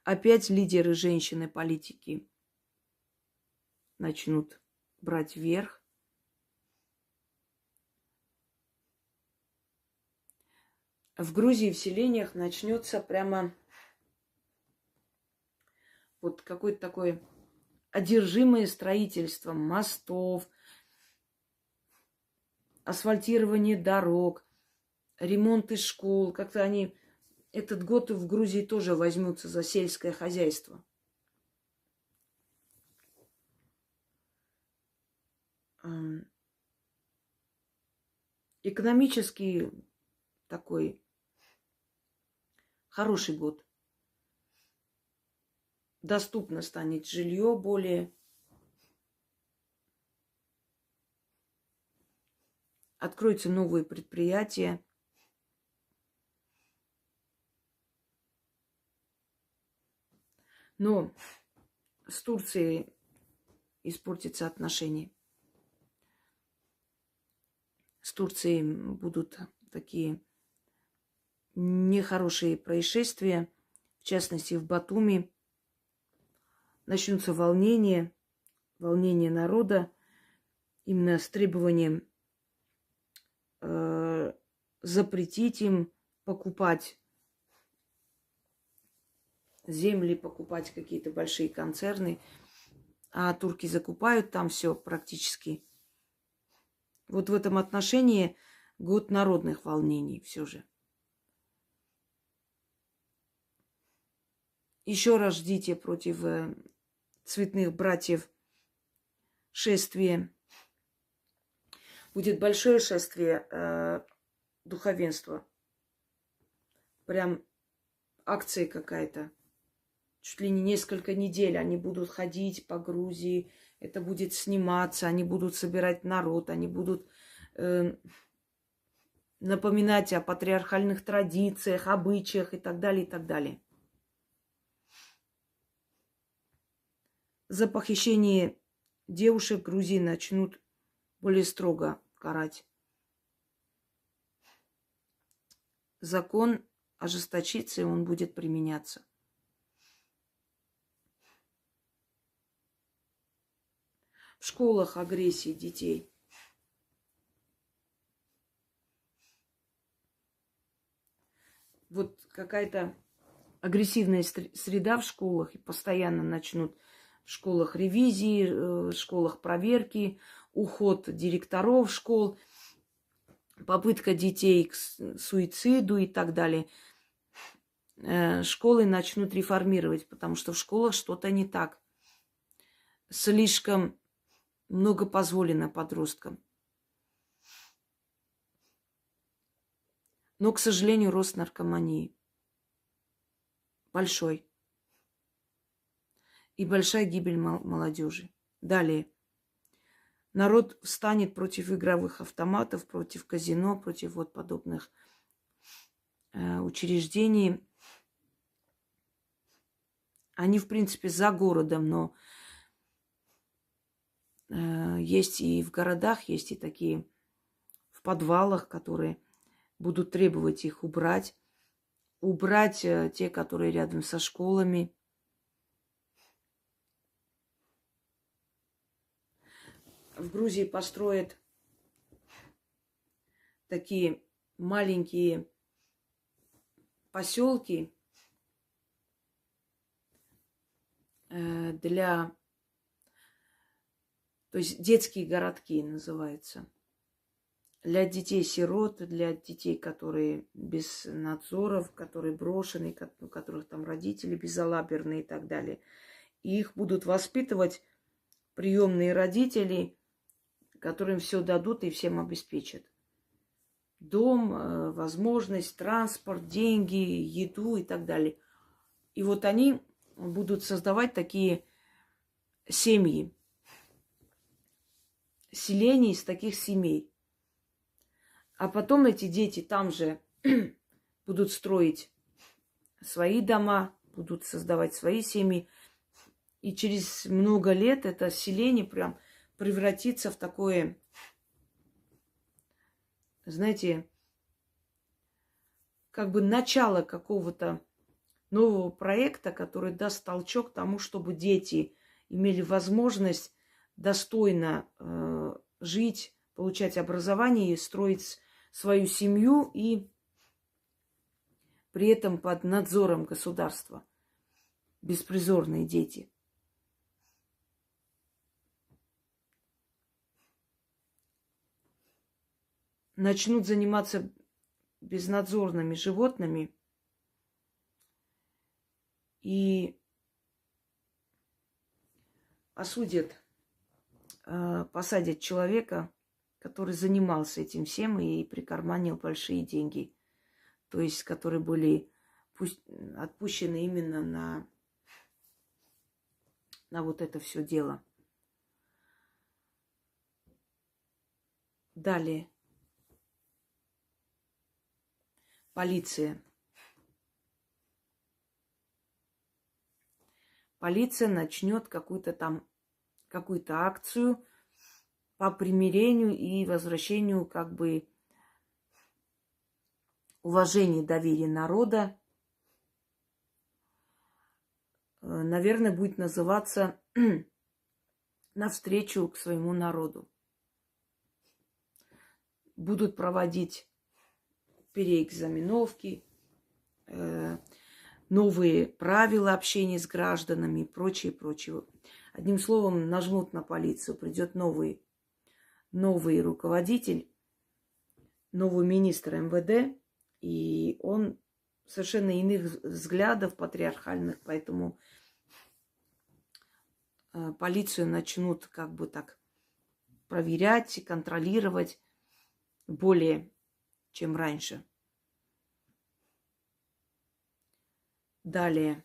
Опять лидеры женщины-политики начнут брать верх. В Грузии в селениях начнется прямо вот какое-то такое одержимое строительством мостов, асфальтирование дорог, ремонты школ. Как-то они этот год в Грузии тоже возьмутся за сельское хозяйство. Экономический такой хороший год. Доступно станет жилье более. Откроются новые предприятия. Но с Турцией испортятся отношения. С Турцией будут такие нехорошие происшествия. В частности, в Батуми начнутся волнения народа именно с требованием запретить им покупать земли, покупать какие-то большие концерны. А турки закупают там все практически. Вот в этом отношении год народных волнений все же. Еще раз ждите против цветных братьев шествие. Будет большое шествие духовенства. прям акция какая-то. Чуть ли не несколько недель они будут ходить по Грузии, это будет сниматься, они будут собирать народ, они будут напоминать о патриархальных традициях, обычаях и так далее, и так далее. За похищение девушек Грузии начнут более строго карать. Закон ожесточится, и он будет применяться. В школах агрессии детей. Вот какая-то агрессивная среда в школах, и постоянно начнут в школах ревизии, в школах проверки, уход директоров школ, попытка детей к суициду и так далее. Школы начнут реформировать, потому что в школах что-то не так. Слишком много позволено подросткам. Но, к сожалению, рост наркомании большой. И большая гибель молодежи. Далее. Народ встанет против игровых автоматов, против казино, против вот подобных учреждений. Они, в принципе, за городом, но есть и в городах, есть и такие в подвалах, которые будут требовать их убрать. Убрать те, которые рядом со школами. В Грузии построят такие маленькие поселки то есть детские городки называются, для детей-сирот, для детей, которые без надзоров, которые брошены, у которых там родители безалаберные и так далее. И их будут воспитывать приемные родители, которым все дадут и всем обеспечат. Дом, возможность, транспорт, деньги, еду и так далее. И вот они будут создавать такие семьи, селения из таких семей. А потом эти дети там же будут строить свои дома, будут создавать свои семьи. И через много лет это селение прям превратится в такое, знаете, как бы начало какого-то нового проекта, который даст толчок тому, чтобы дети имели возможность достойно жить, получать образование и строить свою семью, и при этом под надзором государства. Беспризорные дети. Начнут заниматься безнадзорными животными и осудят, посадят человека, который занимался этим всем и прикарманил большие деньги. То есть, которые были отпущены именно на вот это все дело. Далее. Полиция. Полиция начнет какую-то акцию по примирению и возвращению как бы уважения и доверия народа. Наверное, будет называться «Навстречу к своему народу». Будут проводить переэкзаменовки, новые правила общения с гражданами и прочее, прочее. Одним словом, нажмут на полицию, придет новый руководитель, новый министр МВД, и он совершенно иных взглядов патриархальных, поэтому полицию начнут как бы так проверять, контролировать более, чем раньше. Далее.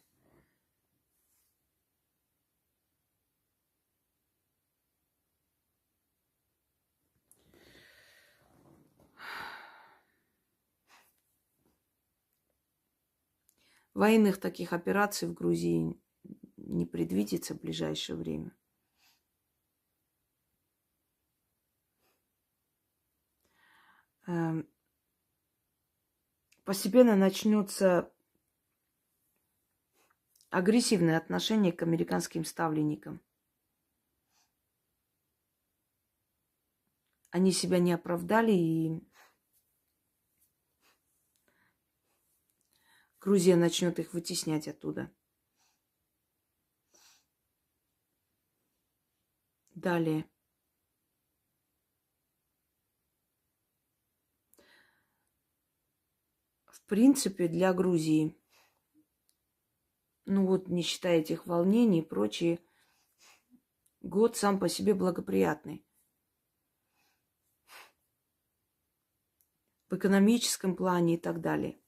Военных таких операций в Грузии не предвидится в ближайшее время. Постепенно начнется агрессивное отношение к американским ставленникам. Они себя не оправдали, и Грузия начнет их вытеснять оттуда. Далее. В принципе, для Грузии, ну вот не считая этих волнений и прочее, год сам по себе благоприятный. В экономическом плане и так далее.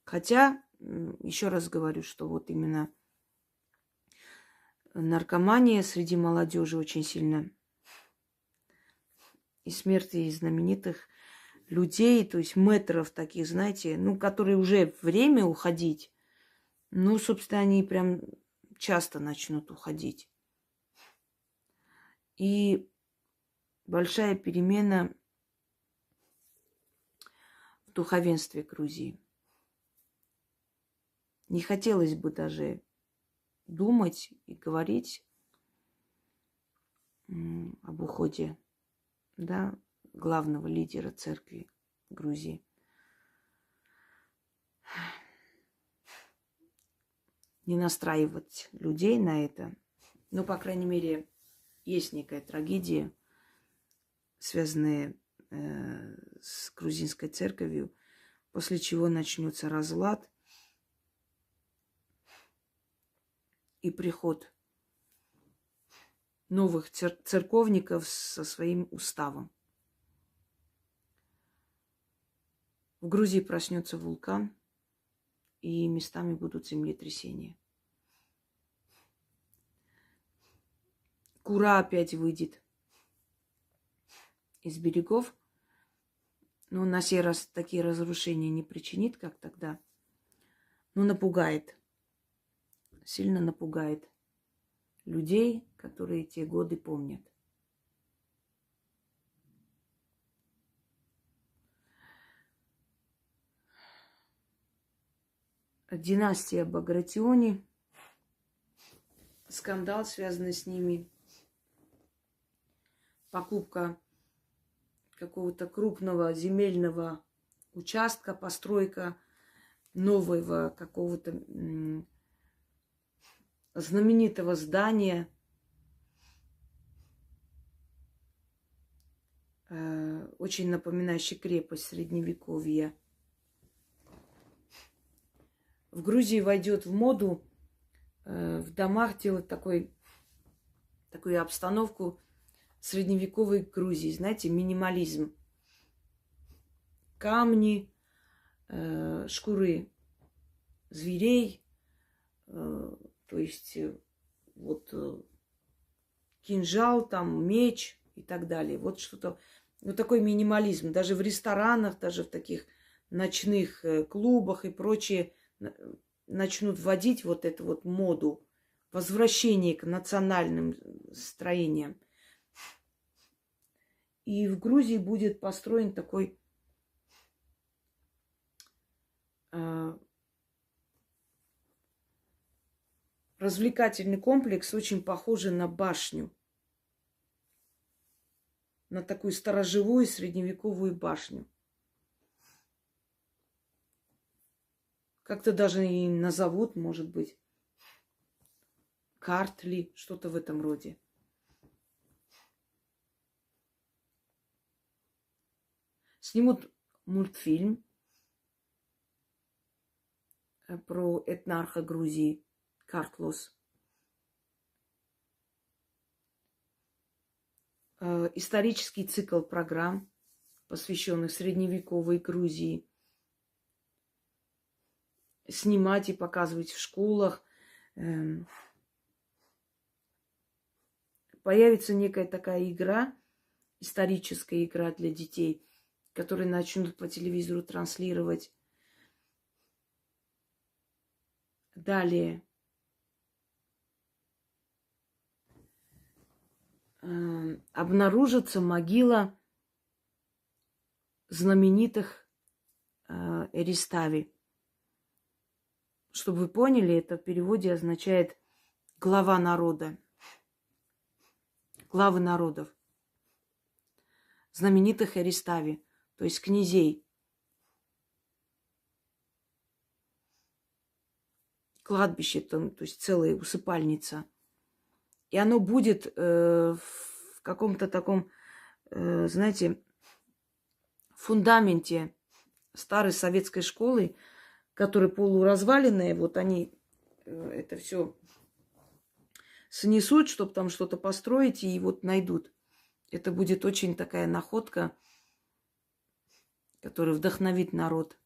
Хотя, еще раз говорю, что вот именно наркомания среди молодежи очень сильно. И смерти знаменитых людей, то есть мэтров таких, знаете, ну, которые уже время уходить. Ну, собственно, они прям часто начнут уходить. И большая перемена в духовенстве Грузии. Не хотелось бы даже думать и говорить об уходе, да, главного лидера церкви Грузии. Не настраивать людей на это. Но, по крайней мере, есть некая трагедия, связанная с грузинской церковью, после чего начнется разлад и приход новых церковников со своим уставом. В Грузии проснется вулкан, и местами будут землетрясения. Кура опять выйдет из берегов, но на сей раз такие разрушения не причинит, как тогда, но напугает, сильно напугает людей, которые те годы помнят. Династия Багратиони, скандал, связанный с ними, покупка какого-то крупного земельного участка, постройка нового какого-то знаменитого здания, очень напоминающий крепость Средневековья. В Грузии войдет в моду в домах делать такую обстановку средневековой Грузии. Знаете, минимализм. Камни, шкуры зверей, то есть вот кинжал, там меч и так далее. Вот что-то, вот такой минимализм. Даже в ресторанах, даже в таких ночных клубах и прочее начнут вводить вот эту вот моду, возвращение к национальным строениям. И в Грузии будет построен такой развлекательный комплекс, очень похожий на башню. На такую сторожевую средневековую башню. Как-то даже и назовут, может быть, Картли, что-то в этом роде. Снимут мультфильм про этнарха Грузии Картлос. Исторический цикл программ, посвященных средневековой Грузии. снимать и показывать в школах. Появится некая такая игра, историческая игра для детей, которые начнут по телевизору транслировать. Далее. Обнаружится могила знаменитых Эристави. Чтобы вы поняли, это в переводе означает глава народа, главы народов, знаменитых Эристави, то есть князей. Кладбище, там, то есть целая усыпальница. И оно будет в каком-то таком, знаете, фундаменте старой советской школы, которые полуразваленные, вот они это все снесут, чтобы там что-то построить, и вот найдут. Это будет очень такая находка, которая вдохновит народ.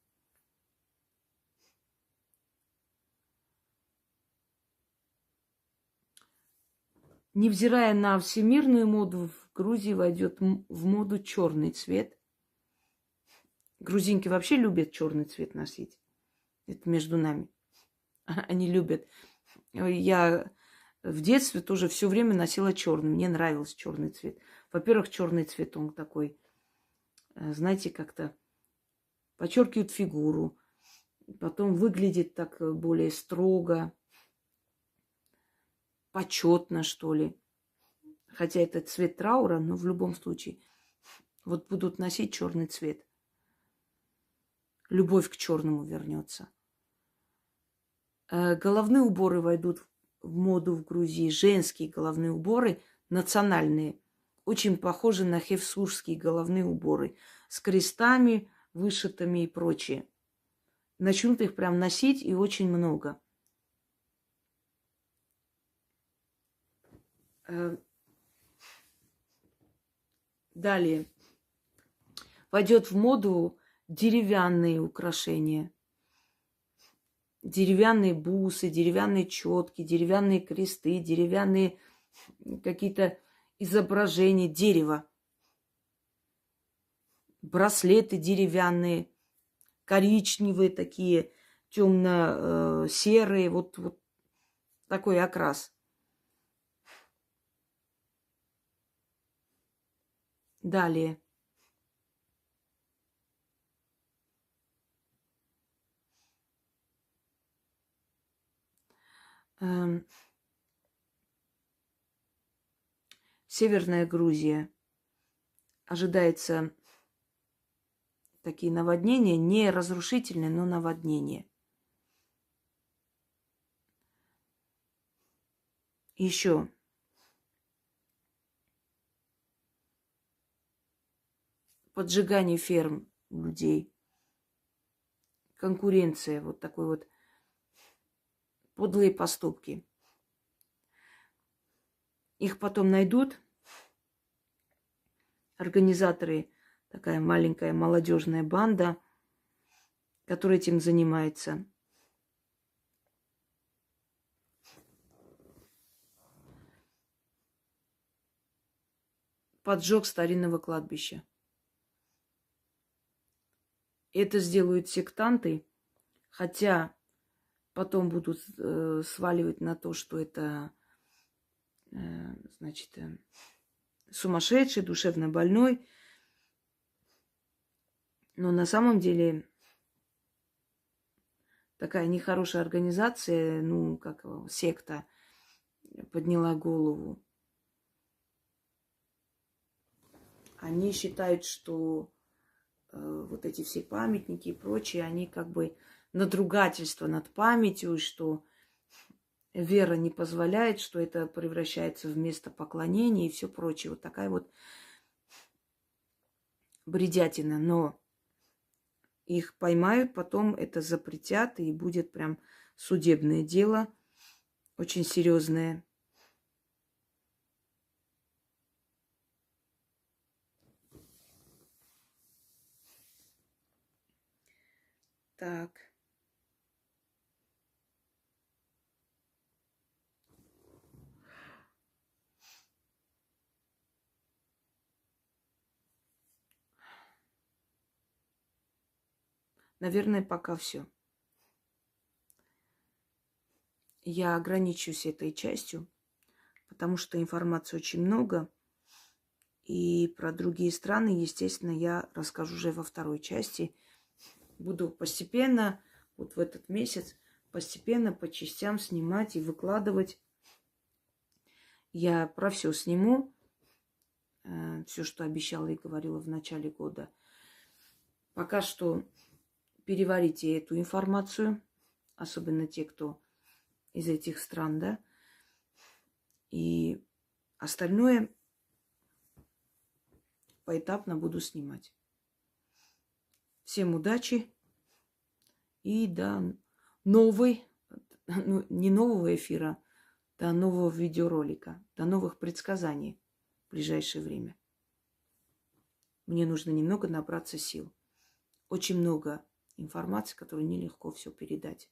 Невзирая на всемирную моду, в Грузии войдет в моду черный цвет. Грузинки вообще любят черный цвет носить. Это между нами. Они любят. Я в детстве тоже все время носила черный. Мне нравился черный цвет. Во-первых, черный цвет, он такой, знаете, как-то подчеркивает фигуру. Потом выглядит так более строго, почетно, что ли. Хотя это цвет траура, но в любом случае. Вот будут носить черный цвет. Любовь к черному вернется. Головные уборы войдут в моду в Грузии. Женские головные уборы, национальные. Очень похожи на хевсурские головные уборы. С крестами, вышитыми и прочее. Начнут их прям носить, и очень много. Далее. Войдет в моду деревянные украшения. Деревянные бусы, деревянные четки, деревянные кресты, деревянные какие-то изображения дерева. Браслеты деревянные, коричневые такие, темно-серые, вот такой окрас. Далее. Северная Грузия. Ожидается такие наводнения, не разрушительные, но наводнения. Еще поджигание ферм людей, конкуренция, вот такой вот подлые поступки. Их потом найдут. Организаторы, такая маленькая молодежная банда, которая этим занимается. Поджог старинного кладбища. Это сделают сектанты, хотя потом будут сваливать на то, что это, значит, сумасшедший, душевно больной. Но на самом деле такая нехорошая организация, ну, как секта, подняла голову. Они считают, что вот эти все памятники и прочее, они как бы надругательство над памятью, и что вера не позволяет, что это превращается в место поклонения и все прочее. Вот такая вот бредятина. Но их поймают, потом это запретят, и будет прям судебное дело, очень серьезное. Так. Наверное, пока все. Я ограничусь этой частью, потому что информации очень много. И про другие страны, естественно, я расскажу уже во второй части. Буду постепенно, вот в этот месяц, постепенно по частям снимать и выкладывать. Я про все сниму, все, что обещала и говорила в начале года. Пока что переварите эту информацию, особенно те, кто из этих стран, да. И остальное поэтапно буду снимать. Всем удачи и до новой, ну, не нового эфира, до нового видеоролика, до новых предсказаний в ближайшее время. Мне нужно немного набраться сил. Очень много информации, которую нелегко все передать.